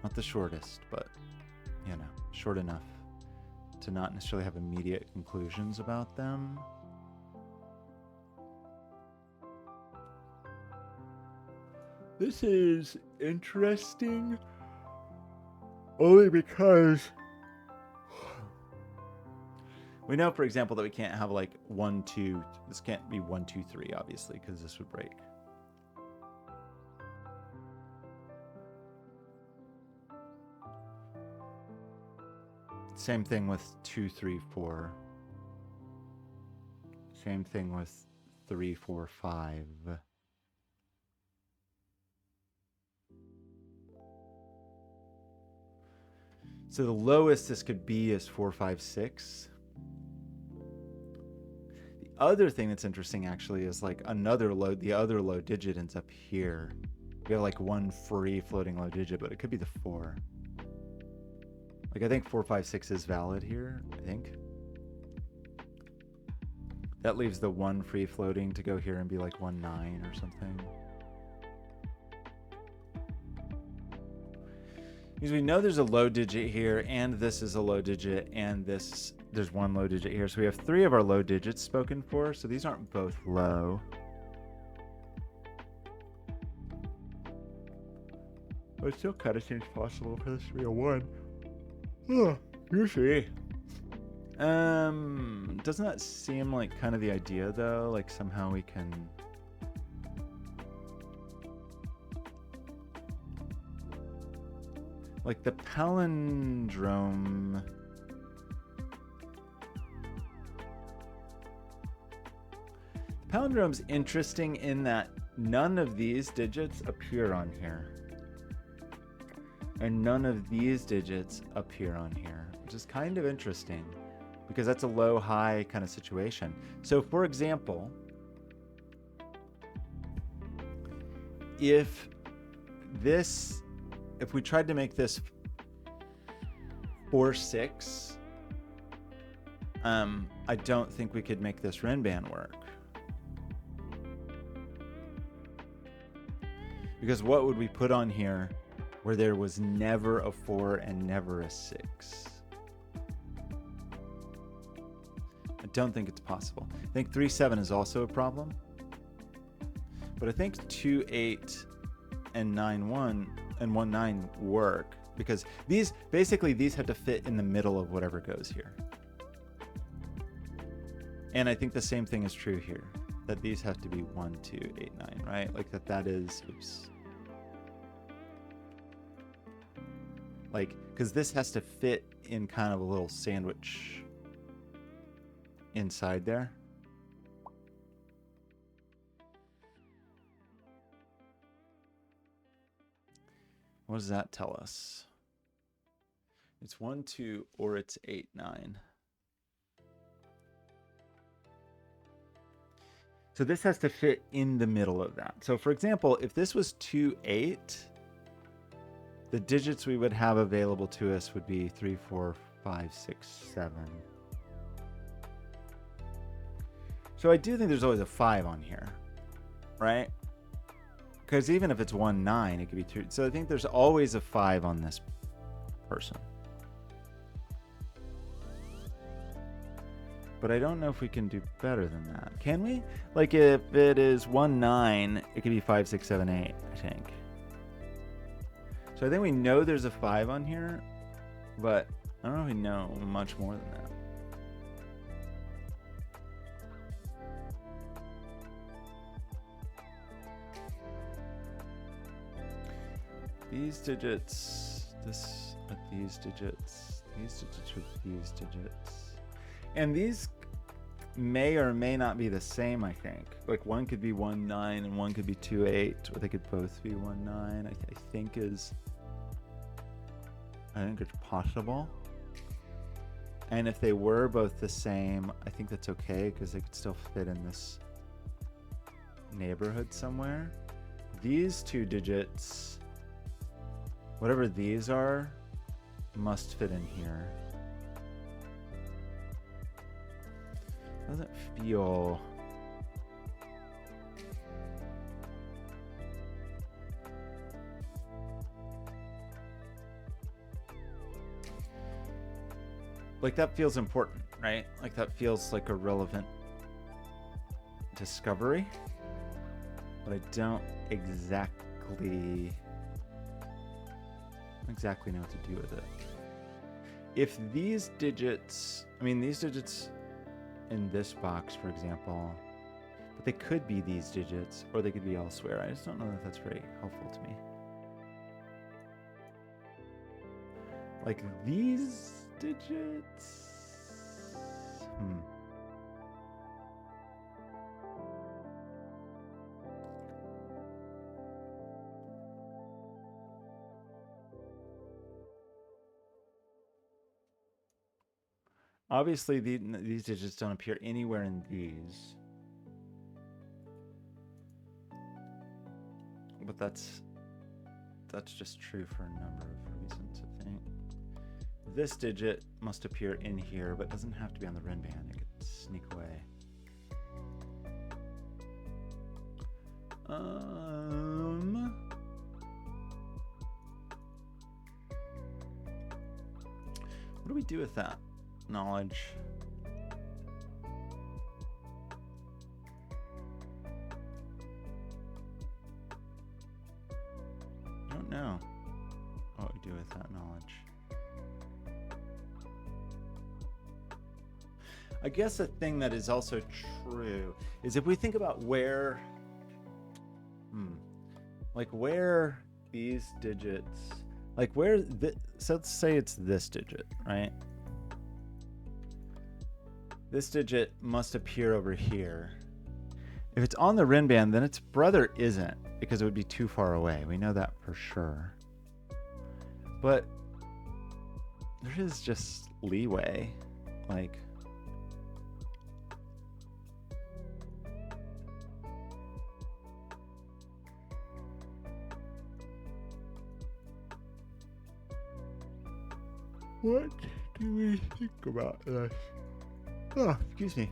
Not the shortest, but, you know, short enough to not necessarily have immediate conclusions about them. This is interesting only because we know, for example, that we can't have like 1, 2. This can't be 1, 2, 3, obviously, because this would break. Same thing with 2, 3, 4. Same thing with 3, 4, 5. So the lowest this could be is 4, 5, 6. The other thing that's interesting actually is like another low, the other low digit ends up here. We have like one free floating low digit, but it could be the 4. Like I think 4, 5, 6 is valid here, I think. That leaves the 1 free floating to go here and be like 1, 9 or something. Because we know there's a low digit here, and this is a low digit, and there's 1 low digit here. So we have 3 of our low digits spoken for, so these aren't both low. But it still kind of seems possible for this to be a 1. Usually. Doesn't that seem like kind of the idea, though? Like somehow we can... Like the palindrome... The palindrome's interesting in that none of these digits appear on here. And none of these digits appear on here, which is kind of interesting because that's a low-high kind of situation. So for example, if we tried to make this 4, 6, I don't think we could make this Rin band work. Because what would we put on here where there was never a 4 and never a 6? I don't think it's possible. I think 3, 7 is also a problem. But I think 2, 8 and 9, 1 and 1, 9 work because these have to fit in the middle of whatever goes here. And I think the same thing is true here, that these have to be 1, 2, 8, 9, right? Like that is, oops. Like, because this has to fit in kind of a little sandwich inside there. What does that tell us? It's 1, 2, or it's 8, 9. So this has to fit in the middle of that. So for example, if this was 2, 8, the digits we would have available to us would be 3, 4, 5, 6, 7. So I do think there's always a 5 on here, right? Because even if it's 1, 9, it could be 2. So I think there's always a 5 on this person. But I don't know if we can do better than that. Can we? Like if it is 1, 9, it could be 5, 6, 7, 8, I think. So I think we know there's a 5 on here, but I don't know if we know much more than that. These digits, this with these digits with these digits. And these may or may not be the same, I think. Like one could be 1-9 and one could be 2-8, or they could both be 1-9. I think it's possible. And if they were both the same, I think that's okay because they could still fit in this neighborhood somewhere. These two digits, whatever these are, must fit in here. Doesn't feel like that feels important, right? Like that feels like a relevant discovery, but I don't exactly know what to do with it. If these digits, these digits in this box, for example, but they could be these digits or they could be elsewhere. I just don't know that that's very helpful to me. Like these digits. Obviously, these digits don't appear anywhere in these. But that's just true for a number of reasons, I think. This digit must appear in here, but doesn't have to be on the rin band. It could sneak away. What do we do with that knowledge? I don't know what we do with that knowledge. I guess a thing that is also true is if we think about where where these digits, so let's say it's this digit, right? This digit must appear over here. If it's on the rin band, then its brother isn't, because it would be too far away. We know that for sure. But there is just leeway. Like, what do we think about this? Oh, excuse me.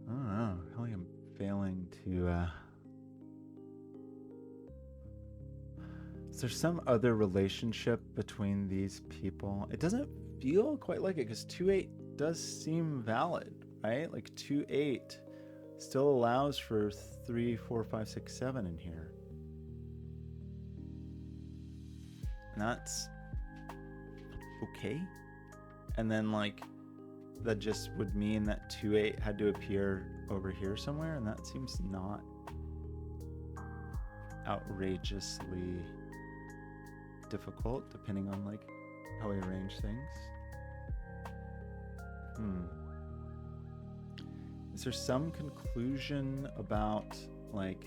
I don't know. Really, I'm failing to. Is there some other relationship between these people? It doesn't feel quite like it, because 2-8 does seem valid, right? Like 2-8 still allows for 3, 4, 5, 6, 7 in here. And that's okay. And then that just would mean that 2-8 had to appear over here somewhere, and that seems not outrageously difficult, depending on how we arrange things. Is there some conclusion about red?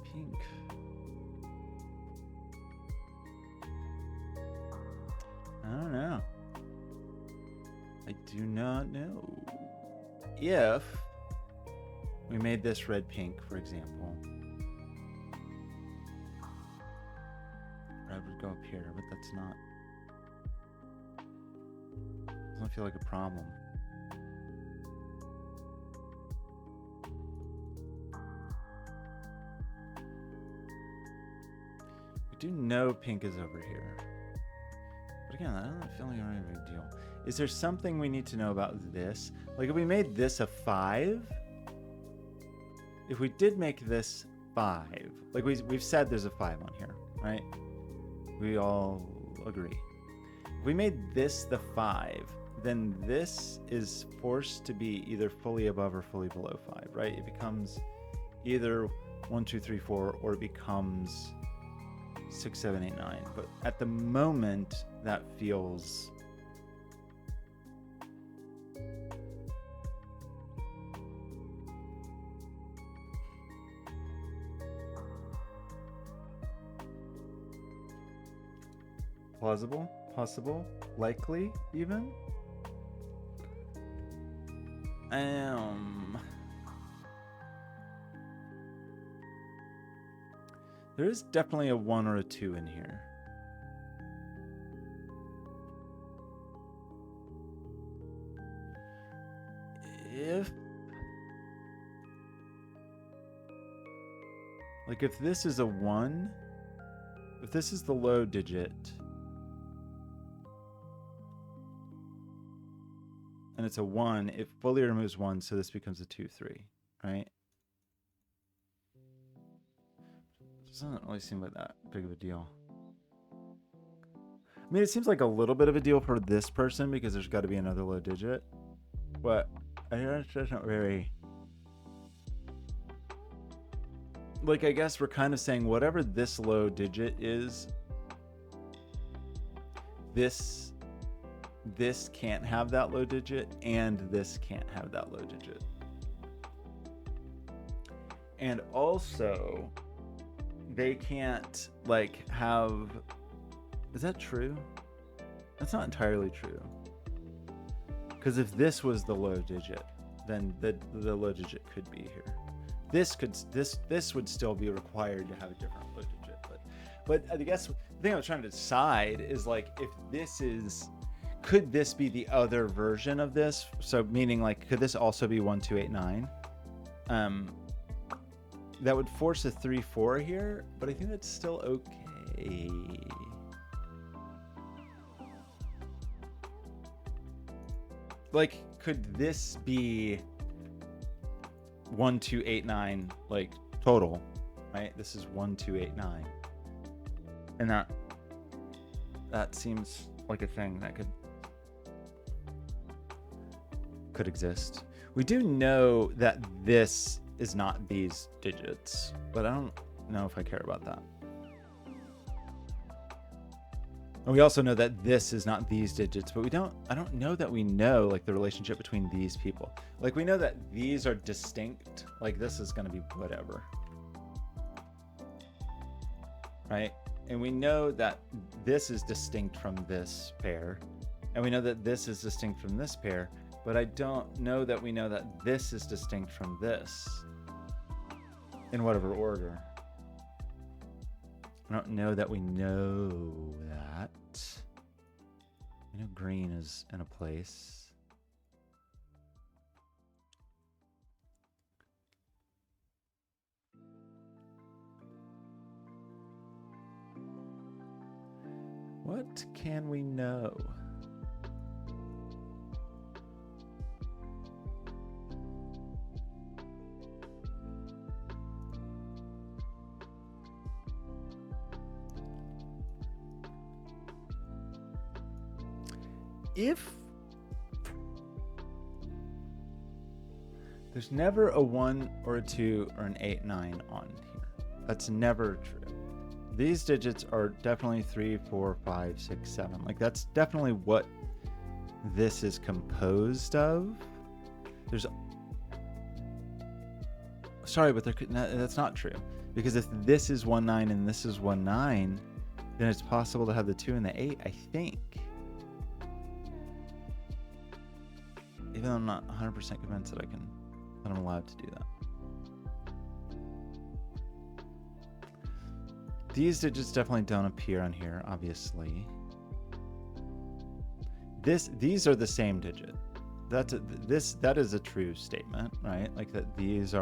Pink. I don't know. I do not know. If we made this red pink, for example. I would go up here, but that's not. Doesn't feel like a problem. We do know pink is over here. But again, I don't feel like a really big deal. Is there something we need to know about this? Like if we made this a 5, if we did make this 5, like we've said there's a 5 on here, right? We all agree. If we made this the 5, then this is forced to be either fully above or fully below 5, right? It becomes either 1, 2, 3, 4, or it becomes 6, 7, 8, 9. But at the moment, that feels plausible, possible, likely, even. There is definitely a 1 or a 2 in here. If this is a 1, if this is the low digit, and it's a 1, it fully removes 1, so this becomes a 2, 3, right? Doesn't really seem like that big of a deal. I mean, it seems like a little bit of a deal for this person because there's got to be another low digit, but I guess that's not very. Like, I guess we're kind of saying whatever this low digit is, this can't have that low digit, and this can't have that low digit. And also, they can't, like, have... Is that true? That's not entirely true. Because if this was the low digit, then the low digit could be here. This would still be required to have a different low digit. But I guess the thing I was trying to decide is, like, if this is... Could this be the other version of this? So meaning, like, could this also be 1, 2, 8, 9? That would force a 3, 4 here, but I think that's still okay. Like, could this be 1, 2, 8, 9, like, total, right? This is 1, 2, 8, 9. And that seems like a thing that could exist. We do know that this is not these digits, but I don't know if I care about that. And we also know that this is not these digits, but I don't know that we know, like, the relationship between these people. Like, we know that these are distinct, like this is going to be whatever, right? And we know that this is distinct from this pair, and we know that this is distinct from this pair, but I don't know that we know that this is distinct from this in whatever order. I don't know that we know that. I know green is in a place. What can we know? If there's never a 1 or a 2 or an 8, 9 on here, that's never true. These digits are definitely 3, 4, 5, 6, 7. Like, that's definitely what this is composed of. Sorry, but that's not true. Because if this is 1, 9 and this is 1, 9, then it's possible to have the 2 and the 8, I think. Even though I'm not 100% convinced that I'm allowed to do that. these digits definitely don't appear on here, obviously. These are the same digit. That is a true statement, right? Like that those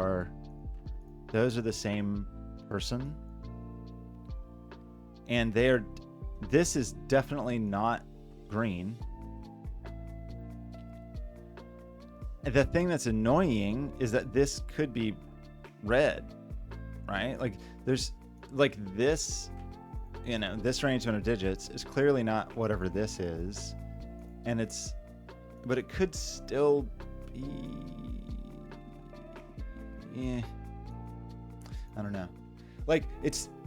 are the same person. And this is definitely not green. And the thing that's annoying is that this could be red, right? Like there's like this, this arrangement of digits is clearly not whatever this is. And but it could still be, I don't know. Like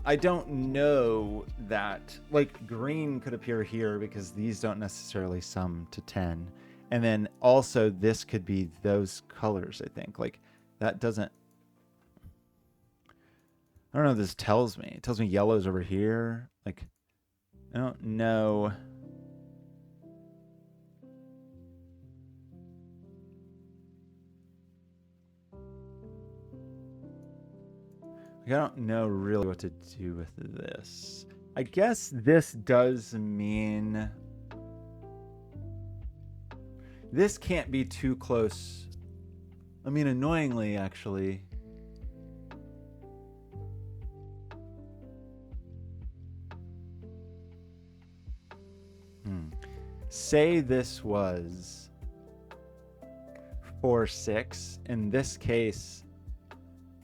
I don't know that, like green could appear here because these don't necessarily sum to 10. And then also this could be those colors, I think. Like that doesn't, I don't know what this tells me. It tells me yellow's over here. Like, I don't know. I don't know really what to do with this. I guess this does mean this can't be too close. I mean, annoyingly, actually. Say this was 4, 6. In this case,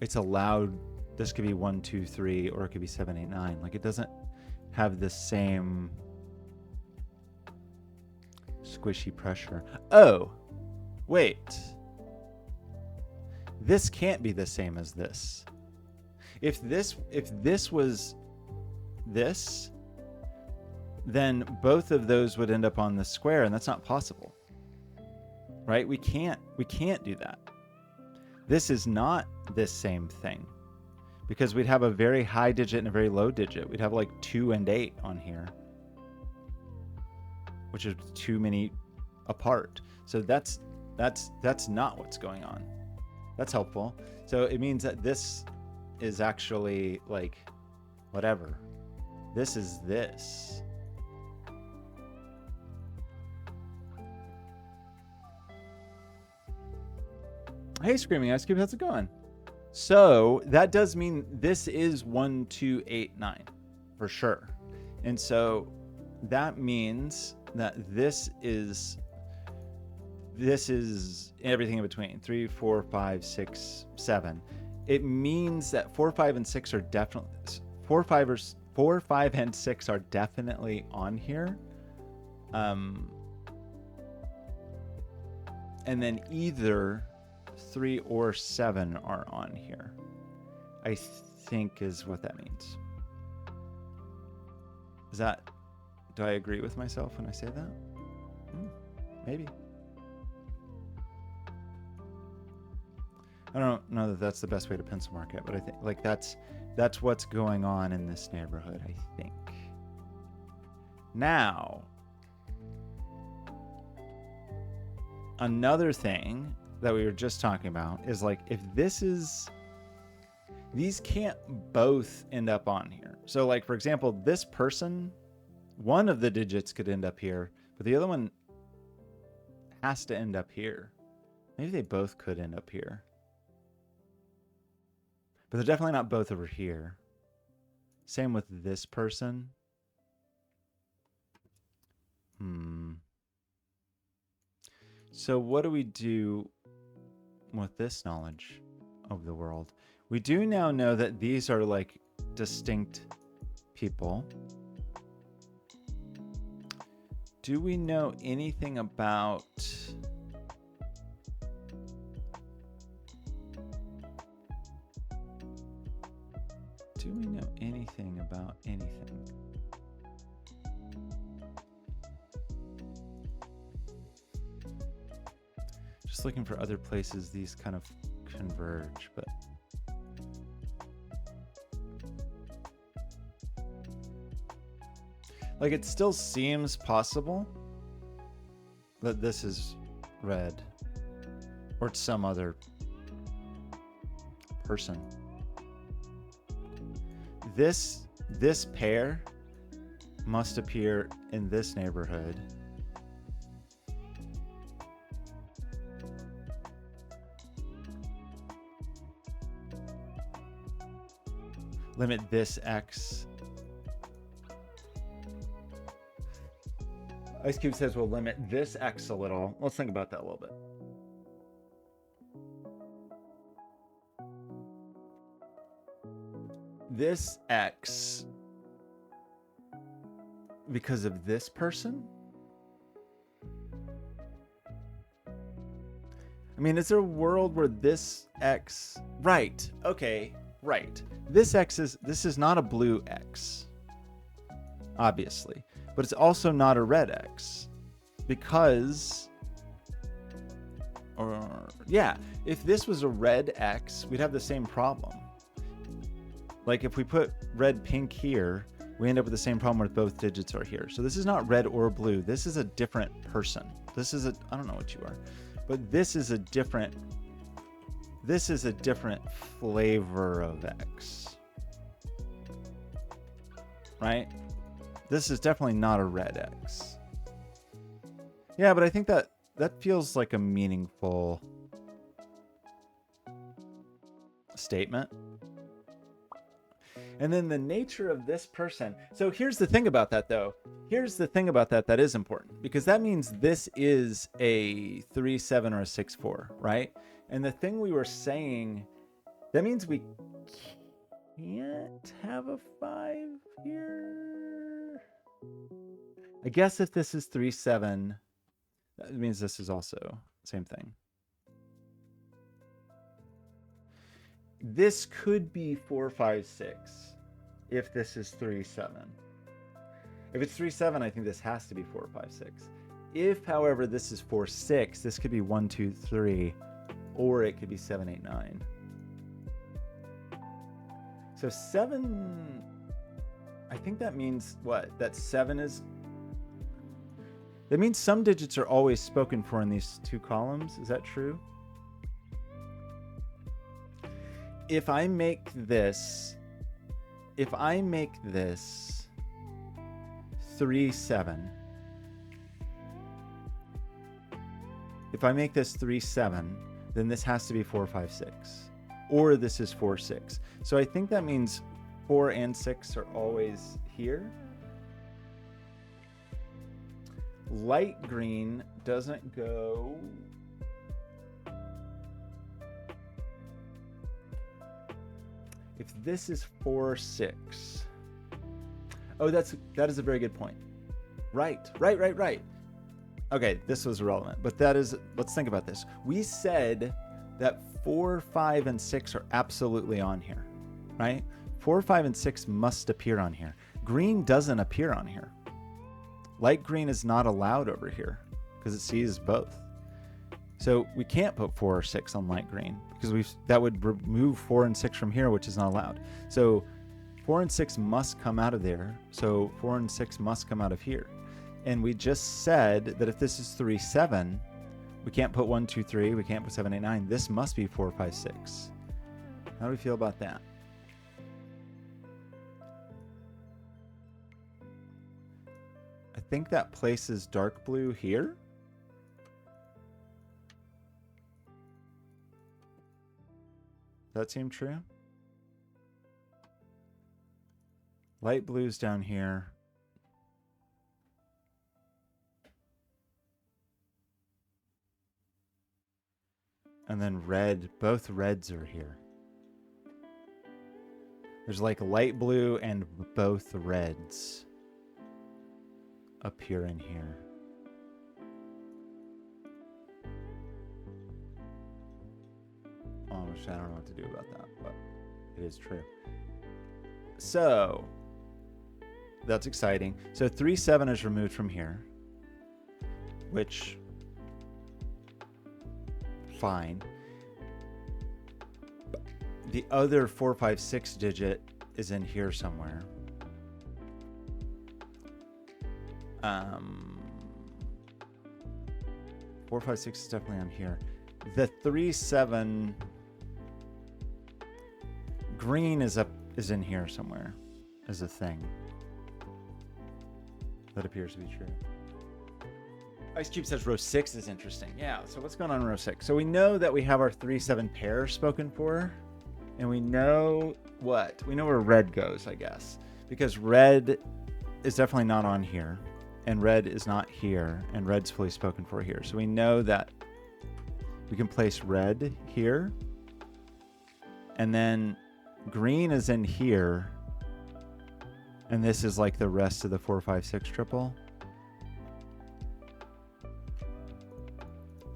it's allowed. This could be 1, 2, 3, or it could be 7, 8, 9. Like it doesn't have the same squishy pressure. Oh, wait. This can't be the same as this. If this was this, then both of those would end up on the square, and that's not possible. Right? We can't do that. This is not this same thing. Because we'd have a very high digit and a very low digit. We'd have like 2 and 8 on here, which is too many apart. So that's not what's going on. That's helpful. So it means that this is actually like whatever. This is this. Hey, Screaming Ice Cube, how's it going? So that does mean this is 1, 2, 8, 9 for sure. And so that means that this is everything in between 3, 4, 5, 6, 7. It means that 4, 5, and 6 are definitely 4, 5, and 6 are definitely on here. And then either 3 or 7 are on here, I think is what that means. Do I agree with myself when I say that? Maybe. I don't know that that's the best way to pencil mark it, but I think like that's what's going on in this neighborhood, I think. Now, another thing that we were just talking about is like if these can't both end up on here. So like for example, this person, one of the digits could end up here, but the other one has to end up here. Maybe they both could end up here, but they're definitely not both over here. Same with this person. So what do we do with this knowledge of the world? We do now know that these are like distinct people. Do we know anything about anything? Just looking for other places these kind of converge, but like it still seems possible that this is red or it's some other person. This this pair must appear in this neighborhood. Limit this X. Ice Cube says we'll limit this X a little. Let's think about that a little bit. This X, because of this person? I mean, is there a world where this X... Right. Okay. Right. This is not a blue X, obviously, but it's also not a red X because, or yeah, if this was a red X, we'd have the same problem. Like if we put red pink here, we end up with the same problem where both digits are here. So this is not red or blue. This is a different person. This is I don't know what you are, but this is a different flavor of X, right? This is definitely not a red X. Yeah, but I think that feels like a meaningful statement. And then the nature of this person. So here's the thing about that, though. Here's the thing about that is important, because that means this is a 3-7 or a 6-4, right? And the thing we were saying, that means we can't have a 5 here. I guess if this is 3-7, that means this is also the same thing. This could be 4-5-6 if this is 3-7. If it's 3-7, I think this has to be 4-5-6. If, however, this is 4-6, this could be 1-2-3, or it could be 7-8-9. So 7, I think that means what? That 7 is... That means some digits are always spoken for in these two columns. Is that true? If I make this 3-7, if I make this 3-7, then this has to be 4-5-6, or this is 4-6. So I think that means 4 and 6 are always here. Light green doesn't go... If this is 4-6, oh, that is a very good point. Right. Okay, this was irrelevant, but that is, let's think about this. We said that 4, 5, and 6 are absolutely on here, right? 4, 5, and 6 must appear on here. Green doesn't appear on here. Light green is not allowed over here because it sees both. So we can't put 4 or 6 on light green because that would remove 4 and 6 from here, which is not allowed. So 4 and 6 must come out of there. So 4 and 6 must come out of here. And we just said that if this is 3-7, we can't put 1, 2, 3. We can't put 7, 8, 9. This must be 4, 5, 6. How do we feel about that? I think that places dark blue here. That seem true? Light blue's down here. And then red, both reds are here. There's like light blue and both reds appear in here. I don't know what to do about that, but it is true. So that's exciting. So 3-7 is removed from here, which fine. The other 4, 5, 6 digit is in here somewhere. 4, 5, 6 is definitely on here. The 3-7 green is in here somewhere. as a thing. That appears to be true. Ice Cube says row 6 is interesting. Yeah, so what's going on in row 6? So we know that we have our 3-7 pair spoken for. And we know what? We know where red goes, I guess. Because red is definitely not on here. And red is not here. And red's fully spoken for here. So we know that we can place red here. And then green is in here. And this is like the rest of the 4-5-6 triple.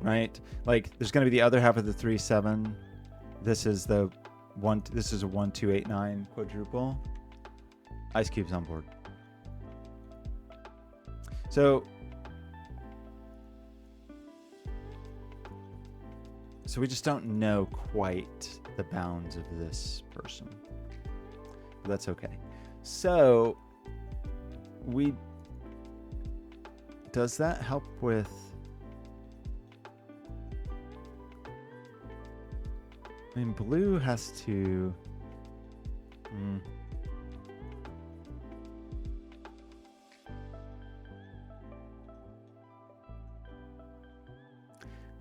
Right? Like there's going to be the other half of the 3-7. This is the one. This is a 1-2-8-9 quadruple. Ice Cube's on board. So we just don't know quite the bounds of this person. But that's okay. So does that help with? I mean, blue has to.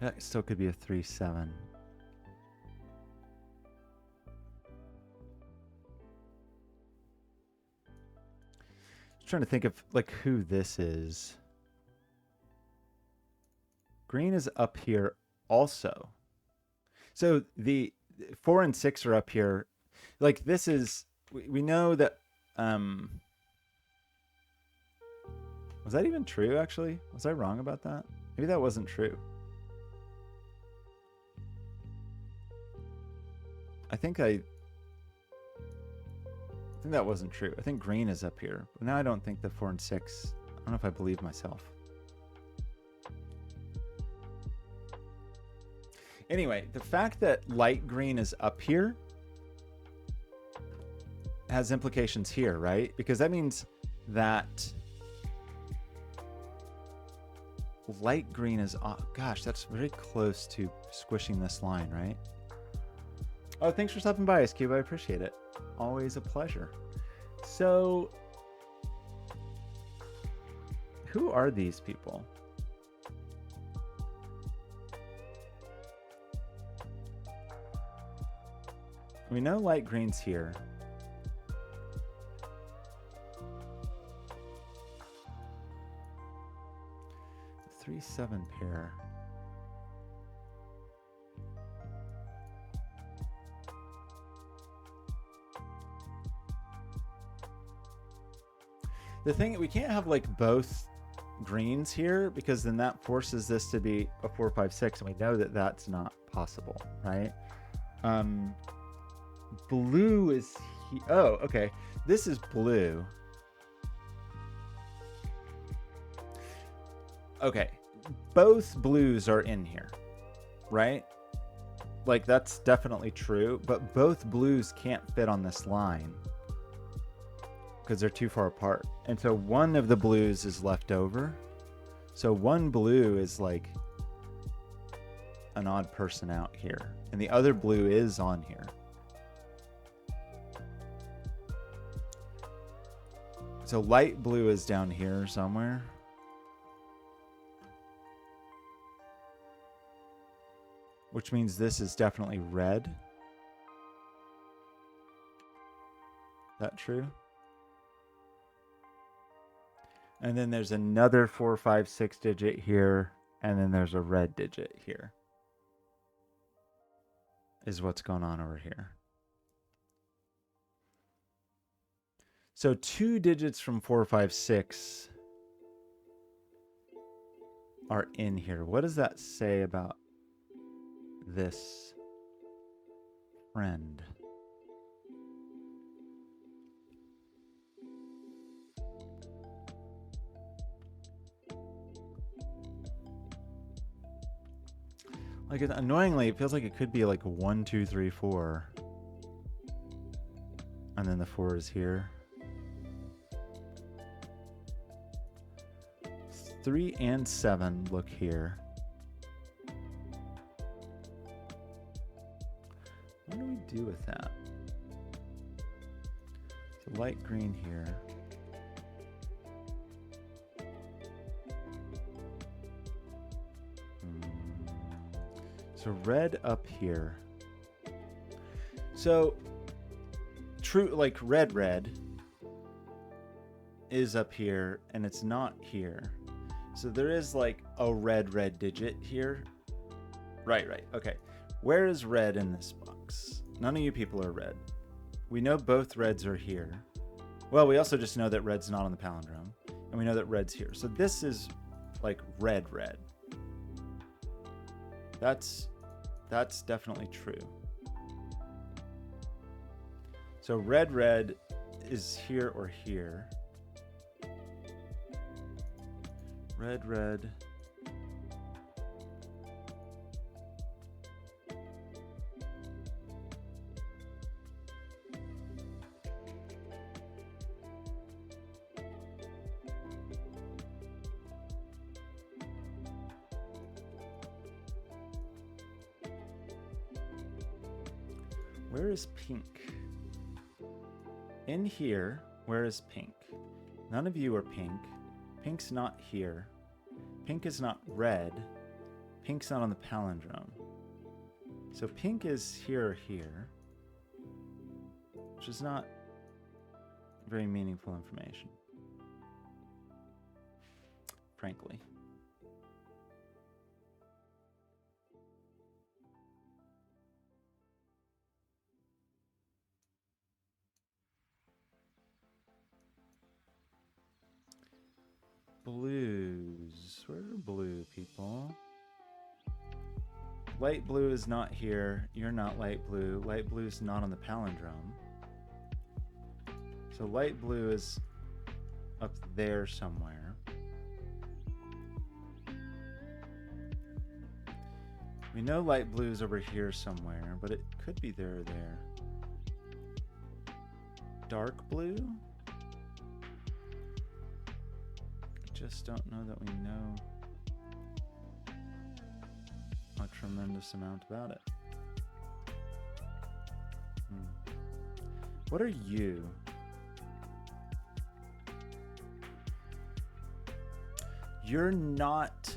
That still could be a 3-7. Trying to think of like who this is. Green is up here also. So the 4 and 6 are up here. Like this is, we know that, was that even true actually? Was I wrong about that? Maybe that wasn't true. I think that wasn't true. I think green is up here. But now I don't think the 4 and 6. I don't know if I believe myself. Anyway, the fact that light green is up here has implications here, right? Because that means that light green is, gosh, that's very close to squishing this line, right? Oh, thanks for stopping by, Ice Cube. I appreciate it. Always a pleasure. So, who are these people? We know light green's here. The 3-7 pair. The thing, we can't have like both greens here because then that forces this to be a 4-5-6, and we know that that's not possible, right? Blue is oh, okay. This is blue. Okay, both blues are in here, right? Like that's definitely true, but both blues can't fit on this line because they're too far apart. And so one of the blues is left over. So one blue is like an odd person out here, and the other blue is on here. So light blue is down here somewhere. Which means this is definitely red. That true? And then there's another 4, 5, 6 digit here, and then there's a red digit here. Is what's going on over here. So 2 digits from 4, 5, 6 are in here. What does that say about this friend? Like, annoyingly, it feels like it could be like 1, 2, 3, 4. And then the 4 is here. 3 and 7 look here. What do we do with that? So light green here. So red up here. So true, like red is up here and it's not here. So there is like a red digit here. Right. Okay. Where is red in this box? None of you people are red. We know both reds are here. Well, we also just know that red's not on the palindrome. And we know that red's here. So this is like red. That's definitely true. So red is here or here. Red. Where is pink? In here, where is pink? None of you are pink. Pink's not here. Pink is not red. Pink's not on the palindrome. So pink is here or here, which is not very meaningful information, frankly. Blues. Where are blue people? Light blue is not here. You're not light blue. Light blue is not on the palindrome. So light blue is up there somewhere. We know light blue is over here somewhere, but it could be there or there. Dark blue? Just don't know that we know a tremendous amount about it. What are you? You're not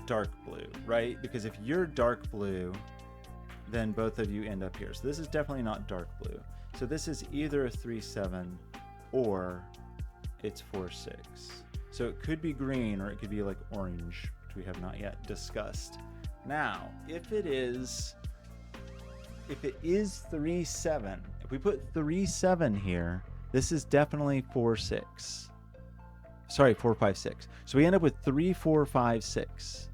dark blue, right? Because if you're dark blue, then both of you end up here. So this is definitely not dark blue. So this is either a 3-7 or it's 4-6. So it could be green or it could be like orange, which we have not yet discussed. Now, if it is 3-7, if we put 3-7 here, this is definitely 4-6. Sorry, 4-5-6. So we end up with 3-4-5-6.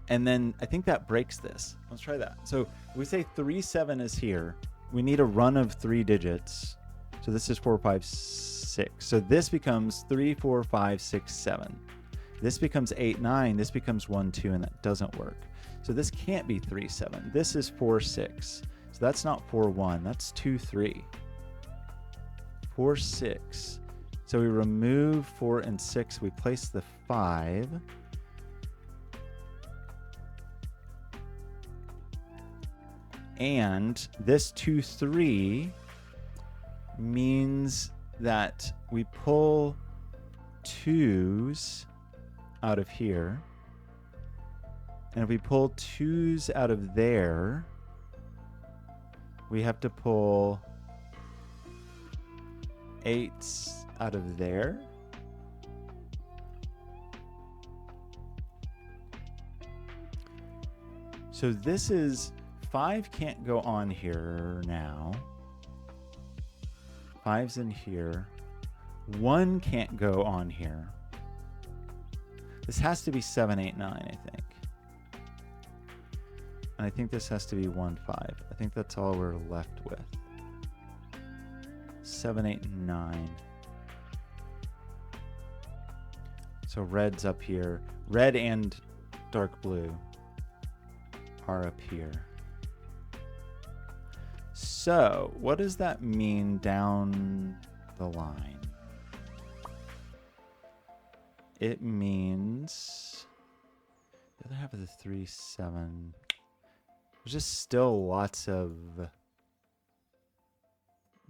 And then I think that breaks this. Let's try that. So we say 3-7 is here. We need a run of 3 digits. So this is 4-5-6. So this becomes 3-4-5-6-7. This becomes 8-9. This becomes 1-2, and that doesn't work. So this can't be 3-7. This is 4-6. So that's not 4-1. That's 2-3. 4-6. So we remove 4 and 6. We place the 5. And this 2-3 means that we pull 2s out of here. And if we pull 2s out of there, we have to pull 8s out of there. So this is 5 can't go on here now. 5's in here. 1 can't go on here. This has to be 7, 8, 9, I think. And I think this has to be 1, 5. I think that's all we're left with. 7, 8, 9. So red's up here. Red and dark blue are up here. So what does that mean down the line? It means the other half of the 3-7. There's just still lots of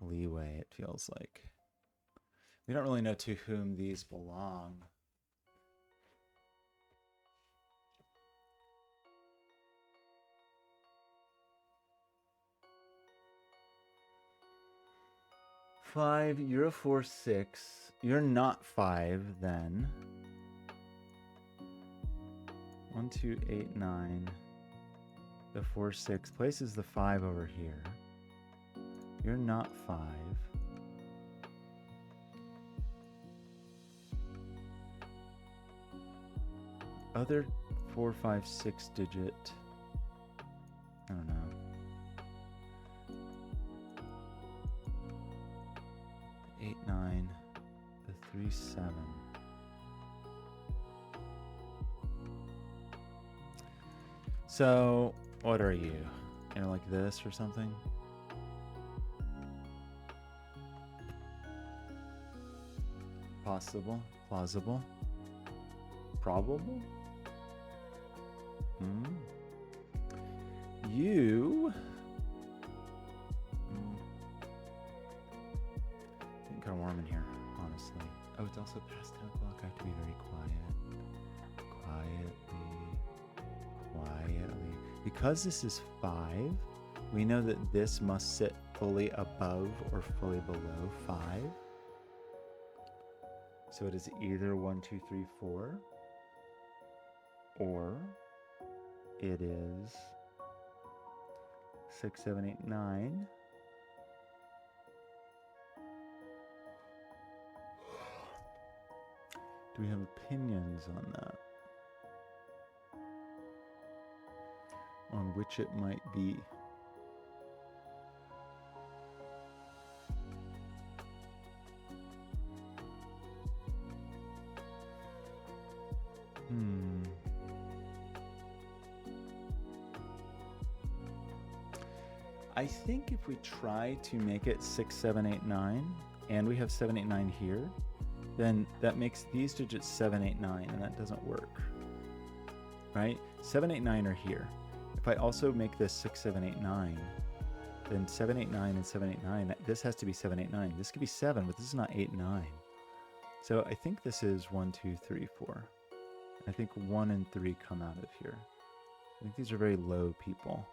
leeway, it feels like. We don't really know to whom these belong. Five, you're a 4-6. You're not 5 then. 1, 2, 8, 9. The 4-6 places the 5 over here. You're not 5. Other 4, 5, 6 digit. I don't know. 8, 9. The 3, 7. So, what are you? You're like this or something? Possible, plausible, probable. You getting kind of warm in here, honestly. Oh, it's also past 10 o'clock. I have to be very quietly. Because this is 5, we know that this must sit fully above or fully below 5. So it is either 1, 2, 3, 4, or it is 6, 7, 8, 9. Do we have opinions on that? On which it might be? I think if we try to make it 6, 7, 8, 9, and we have 7, 8, 9 here, then that makes these digits 7, 8, 9, and that doesn't work, right? 7, 8, 9 are here. If I also make this 6, 7, 8, 9, then 7, 8, 9 and 7, 8, 9, this has to be 7, 8, 9. This could be 7, but this is not 8, 9. So I think this is 1, 2, 3, 4. I think 1 and 3 come out of here. I think these are very low people.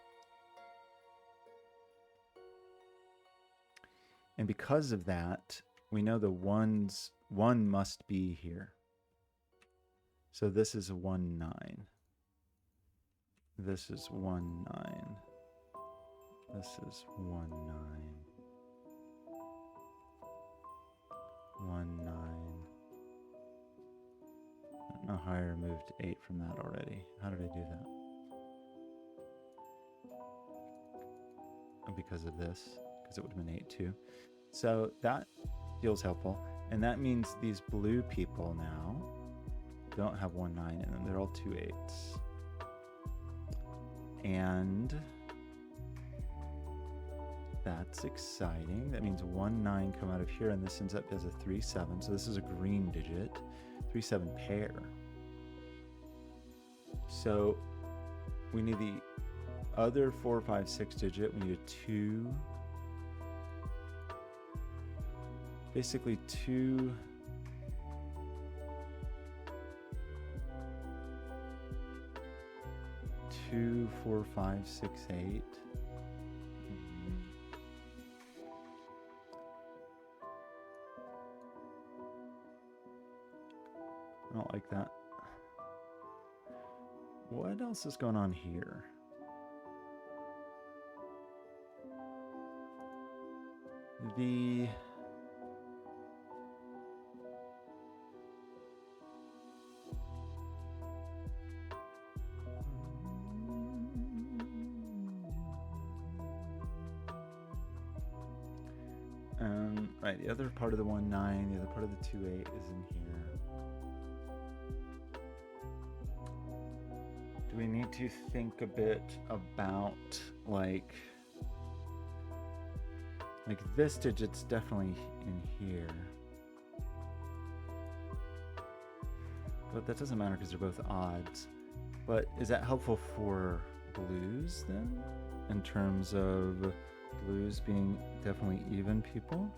And because of that, we know the 1 must be here. So this is 1, 9. This is 1, 9. This is 1, 9. 1, 9. I don't know how I removed 8 from that already. How did I do that? Oh, because of this. Because it would have been 8 too. So that feels helpful. And that means these blue people now don't have 1, 9 in them. They're all 2 8s. And that's exciting. That means 1, 9 come out of here, and this ends up as a 3, 7. So this is a green digit. 3, 7 pair. So we need the other 4, 5, 6 digit. We need a 2. Basically 2. 2, 4, 5, 6, 8. I don't like that. What else is going on here? The right, the other part of the 1, 9, the other part of the 2, 8 is in here. Do we need to think a bit about like this digit's definitely in here. But that doesn't matter because they're both odds. But is that helpful for blues then? In terms of Blues being definitely even people.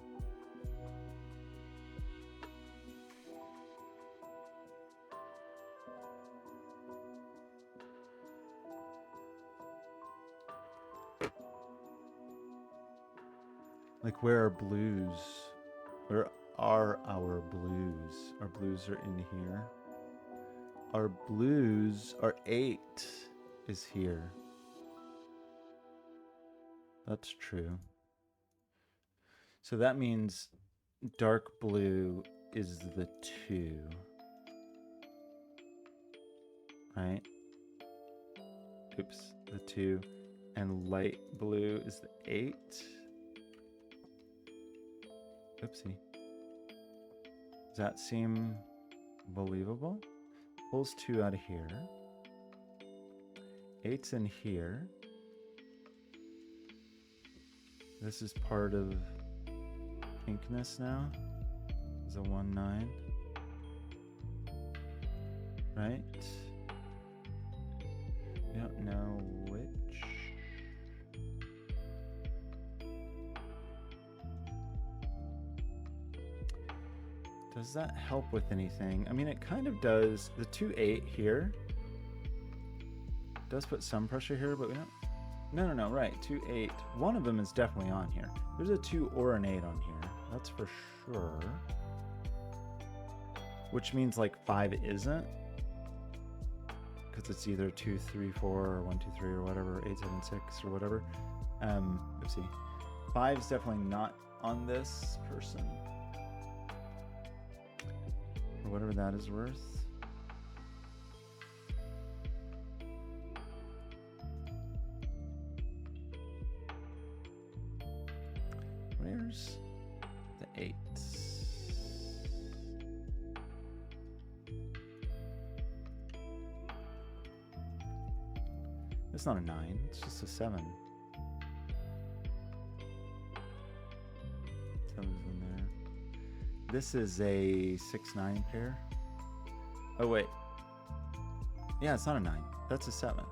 Like, where are blues? Where are our blues? Our blues are in here. Our blues, our 8 is here. That's true. So that means dark blue is the 2. Right? Oops, the 2. And light blue is the 8. Oopsie. Does that seem believable? Pulls 2 out of here. 8's in here. This is part of pinkness now. Is a 1-9. Right? We don't know which. Does that help with anything? I mean, it kind of does. The 2-8 here does put some pressure here, but we don't. No, right. 2-8. One of them is definitely on here. There's a 2 or an 8 on here. That's for sure. Which means like 5 isn't. Because it's either 2, 3, 4, or 1, 2, 3, or whatever, 8, 7, 6, or whatever. Oopsie. 5's definitely not on this person. For whatever that is worth. Where's the 8? It's not a 9, it's just a 7. 7's in there. This is a 6-9 pair. Oh, wait. Yeah, it's not a 9. That's a 7.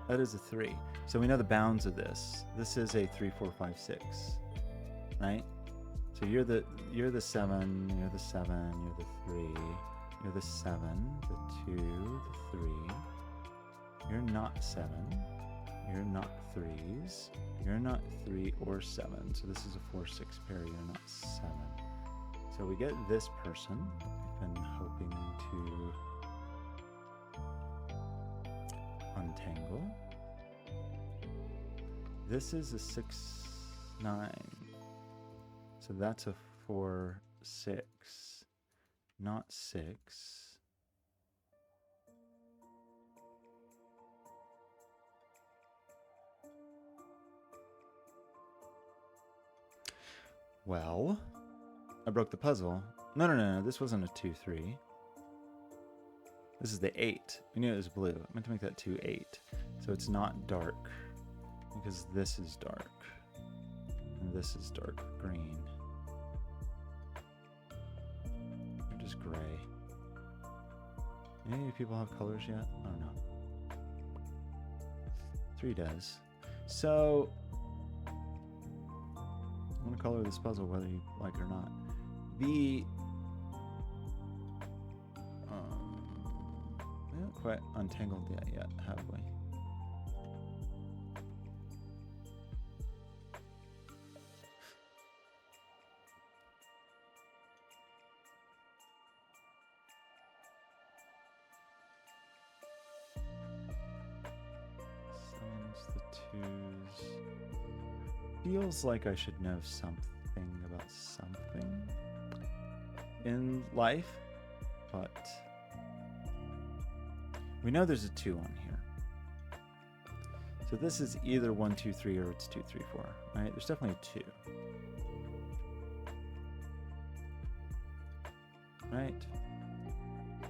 That is a 3. So we know the bounds of this. This is a 3, 4, 5, 6. Right? So you're the 7, you're the 7, you're the 3, you're the 7, the 2, the 3. You're not 7. You're not 3s. You're not 3 or 7. So this is a 4-6 pair. You're not 7. So we get this person. We've been hoping to untangle. This is a 6-9. So that's a 4-6. Not 6. Well, I broke the puzzle. No. This wasn't a 2-3. This is the 8. We knew it was blue. I meant to make that 2-8. So it's not dark. Because this is dark. And this is dark green. Or just gray. Any of you people have colors yet? I don't know. 3 does. So I'm going to color this puzzle whether you like it or not. We haven't quite untangled that yet, have we? Sevens, the 2s. Feels like I should know something about something in life, but we know there's a 2 on here. So this is either 1, 2, 3, or it's 2, 3, 4, right? There's definitely a 2. Right?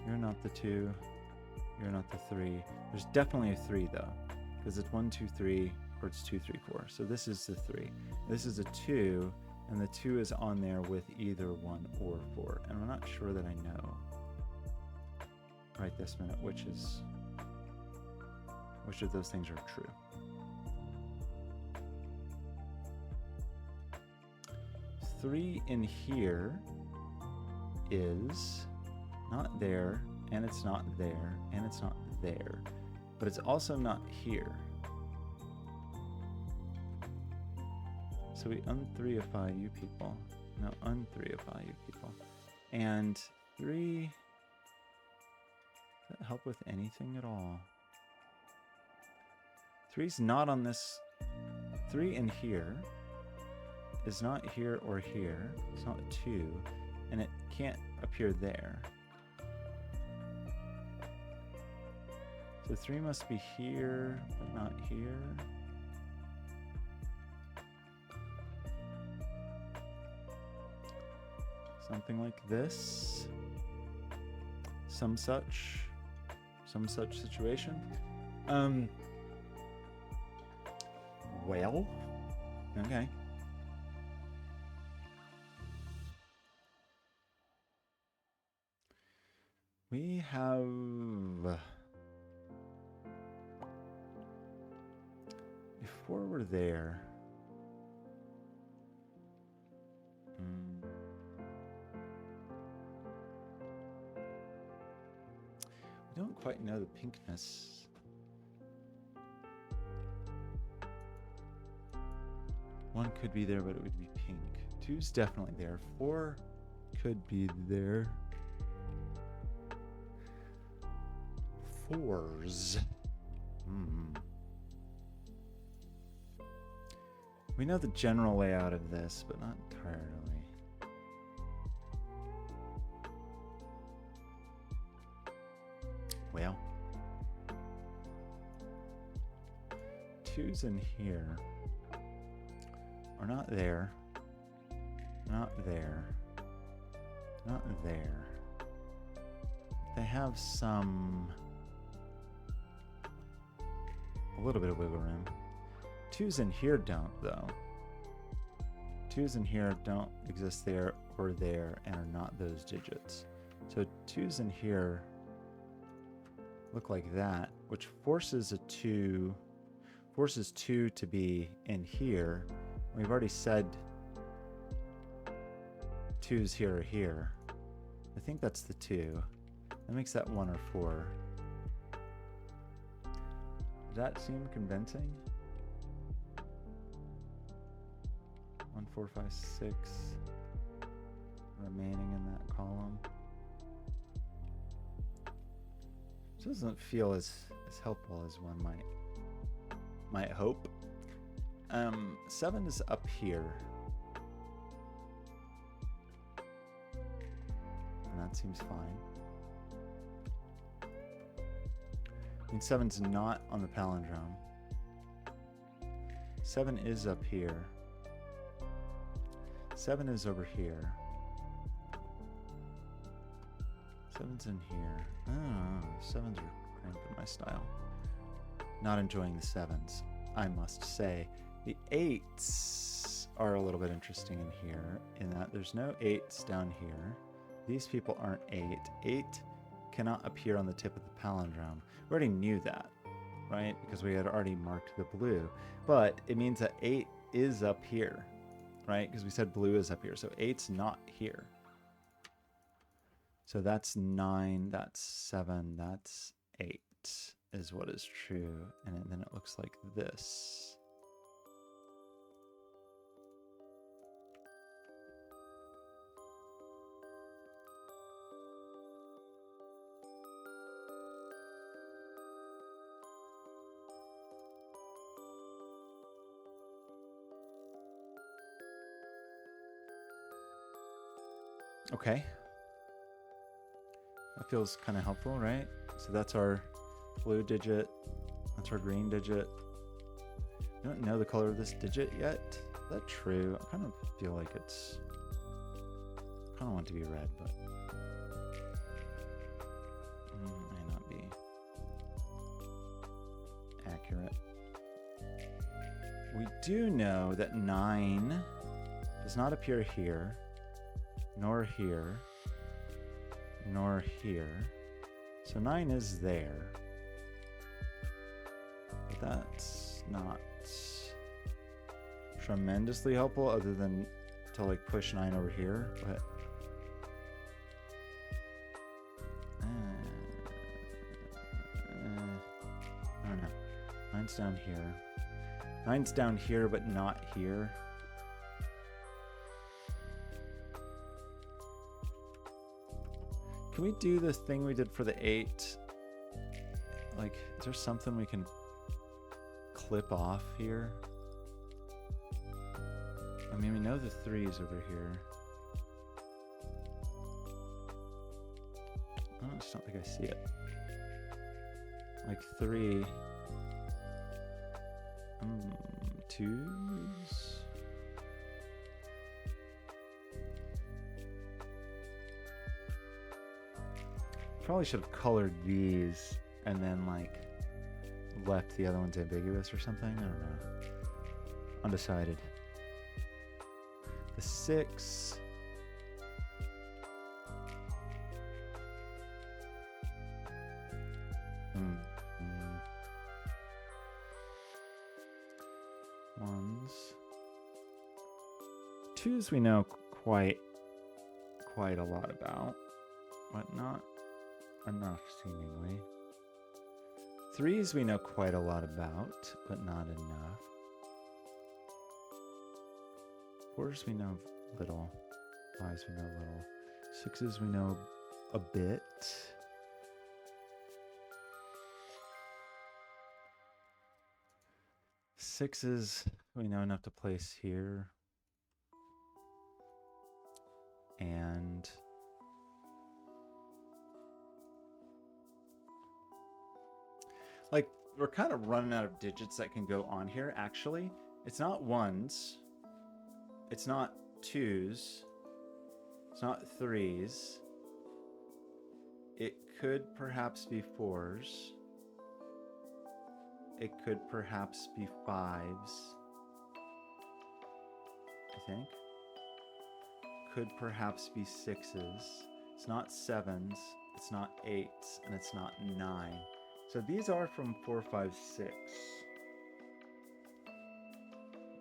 You're not the 2. You're not the 3. There's definitely a 3 though, because it's 1, 2, 3, or it's 2, 3, 4. So this is the 3. This is a 2, and the 2 is on there with either 1 or 4. And I'm not sure that I know right this minute which of those things are true. 3 in here is not there, and it's not there, and it's not there. But it's also not here. So we un-3ify you people. No, un-3ify you people. And 3... Does that help with anything at all? 3's not on this. 3 in here is not here or here. It's not 2. And it can't appear there. So 3 must be here, but not here. Something like this. Some such situation. Well, okay. We have before we're there. We don't quite know the pinkness. One could be there, but it would be pink. 2's definitely there. 4 could be there. 4s. We know the general layout of this, but not entirely. Well, 2's in here. Are not there. Not there. Not there. They have some... a little bit of wiggle room. 2's in here don't, though. 2's in here don't exist there or there and are not those digits. So 2's in here look like that, which forces 2 to be in here. We've already said 2's here or here. I think that's the 2. That makes that 1 or 4. Does that seem convincing? 1, 4, 5, 6 remaining in that column. It doesn't feel as helpful as one might hope. 7 is up here. And that seems fine. I mean, 7's not on the palindrome. 7 is up here. 7 is over here. 7's in here. Oh, 7's are cramping my style. Not enjoying the 7's, I must say. The 8's are a little bit interesting in here, in that there's no 8's down here. These people aren't 8. 8 cannot appear on the tip of the palindrome. We already knew that, right? Because we had already marked the blue. But it means that 8 is up here, right? Because we said blue is up here. So 8's not here. So that's 9, that's 7, that's 8 is what is true. And then it looks like this. Okay. That feels kind of helpful, right? So that's our blue digit. That's our green digit. We don't know the color of this digit yet. Is that true? I kind of feel like it's... I kind of want it to be red, but... may not be accurate. We do know that 9 does not appear here, nor here, nor here. So 9 is there. But that's not tremendously helpful other than to like push 9 over here, but I don't know. 9's down here. 9's down here, but not here. Can we do this thing we did for the 8? Like, is there something we can clip off here? I mean, we know the 3's over here. Oh, I just don't think I see it. Like 3. 2's. Probably should have colored these and then like left the other ones ambiguous or something. I don't know. Undecided. The 6. Ones. 2's we know quite a lot about, but not enough seemingly. 3's we know quite a lot about, but not enough. 4's we know little. 5's we know little. 6's we know a bit. 6's we know enough to place here. And like, we're kind of running out of digits that can go on here, actually. It's not 1's. It's not 2's. It's not 3's. It could perhaps be 4's. It could perhaps be 5's. I think. Could perhaps be 6's. It's not 7's. It's not 8's. And it's not 9. So these are from 4, 5, 6.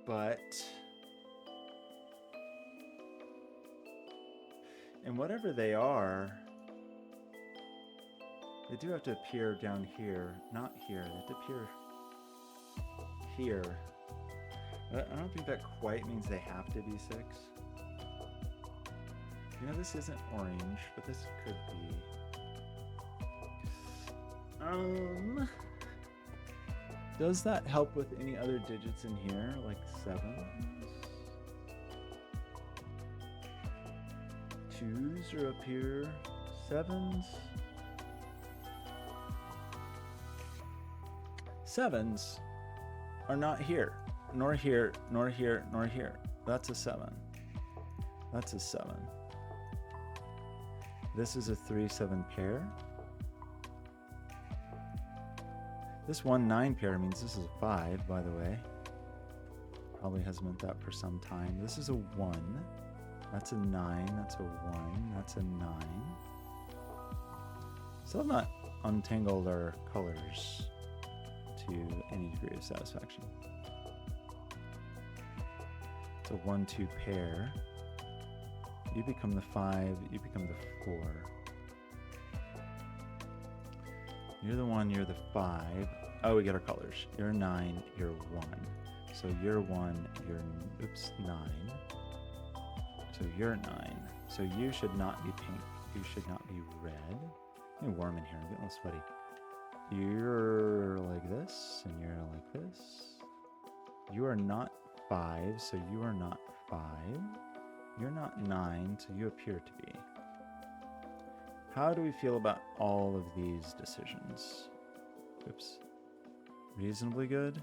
But and whatever they are, they do have to appear down here, not here. They have to appear here. I don't think that quite means they have to be 6. You know, this isn't orange, but this could be. Does that help with any other digits in here, like 7's? 2's are up here. 7's. 7's are not here, nor here, nor here, nor here. That's a 7. That's a 7. This is a 3-7 pair. This 1-9 pair means this is a 5, by the way. Probably has meant that for some time. This is a 1. That's a 9. That's a 1. That's a 9. Still have not untangled our colors to any degree of satisfaction. It's a 1-2 pair. You become the 5, you become the 4. You're the 1, you're the 5. Oh, we get our colors. You're 9, you're 1. So you're 1, you're, 9. So you're 9. So you should not be pink. You should not be red. It's warm in here. I'm getting a little sweaty. You're like this, and you're like this. You are not 5, so you are not 5. You're not 9, so you appear to be. How do we feel about all of these decisions? Oops. Reasonably good.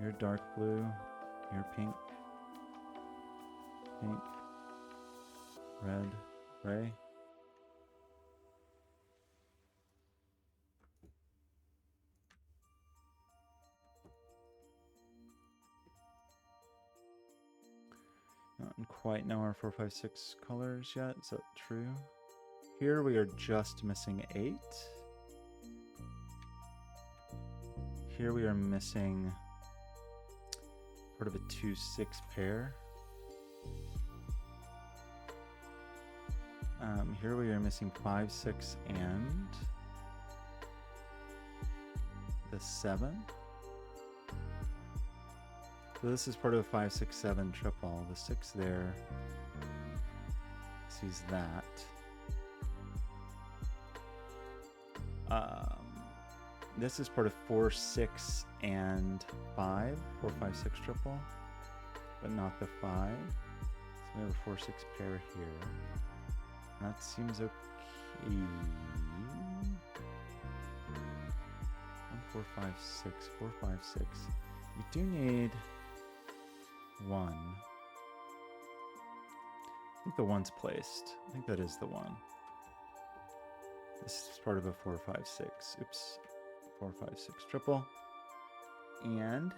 You're dark blue. You're pink. Pink. Red. Gray. Don't quite know our 4, 5, 6 colors yet. Is that true? Here we are just missing 8. Here we are missing part of a 2-6 pair. Here we are missing 5, 6, and the 7. So this is part of a 5, 6, 7 triple. The 6 there sees that. This is part of 4, 6, and 5. 4, 5, 6 triple, but not the 5. So we have a 4, 6 pair here. That seems okay. 1, 4, 5, 6. 4, 5, 6. We do need 1. I think the 1's placed. I think that is the 1. This is part of a 4, 5, 6. Oops. 4, 5, 6 triple. And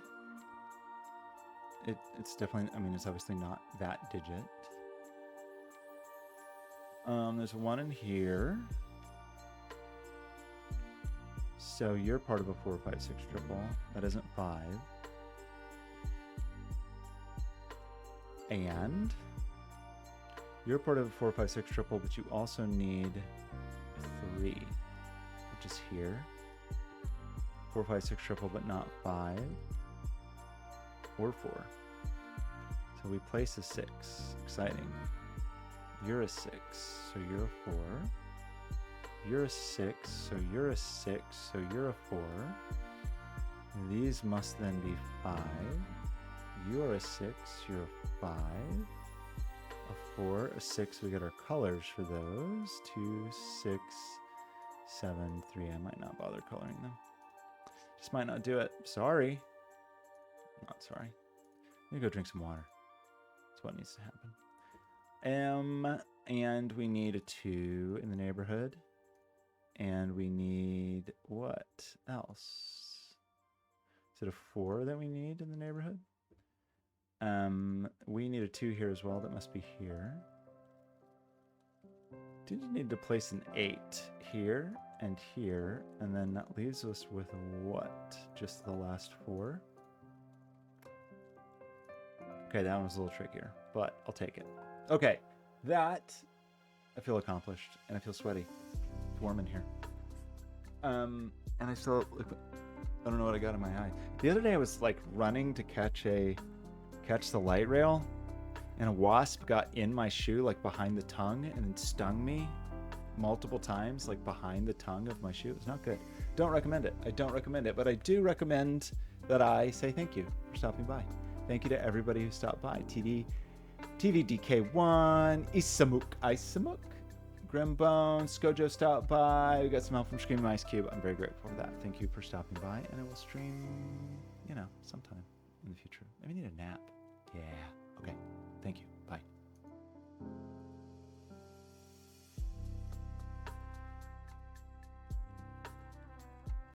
it's definitely, I mean, it's obviously not that digit. There's 1 in here. So you're part of a 4, 5, 6 triple. That isn't 5. And you're part of a 4, 5, 6 triple, but you also need 3, which is here. 4, 5, 6 triple, but not 5 or 4. So we place a 6. Exciting. You're a 6, so you're a 4. You're a 6, so you're a 6, so you're a 4. These must then be 5. You're a 6, you're a 5. A 4, a 6, we got our colors for those. 2, 6, 7, 3. I might not bother coloring them. Just might not do it. Sorry. Not sorry. Let me go drink some water. That's what needs to happen. And we need a 2 in the neighborhood. And we need what else? Is it a 4 that we need in the neighborhood? We need a 2 here as well. That must be here. Do need to place an 8 here and here, and then that leaves us with what? Just the last 4? Okay, that one was a little trickier, but I'll take it. Okay, that I feel accomplished, and I feel sweaty. It's warm in here. And I still, I don't know what I got in my eye. The other day I was like running to catch the light rail, and a wasp got in my shoe, like behind the tongue, and then stung me multiple times, like behind the tongue of my shoe. It was not good. Don't recommend it. I don't recommend it, but I do recommend that I say thank you for stopping by. Thank you to everybody who stopped by. TVDK1, Isamuk, Grimbone, Skojo stopped by. We got some help from Screaming Ice Cube. I'm very grateful for that. Thank you for stopping by, and I will stream, sometime in the future. Maybe I need a nap. Yeah. Okay. Thank you. Bye.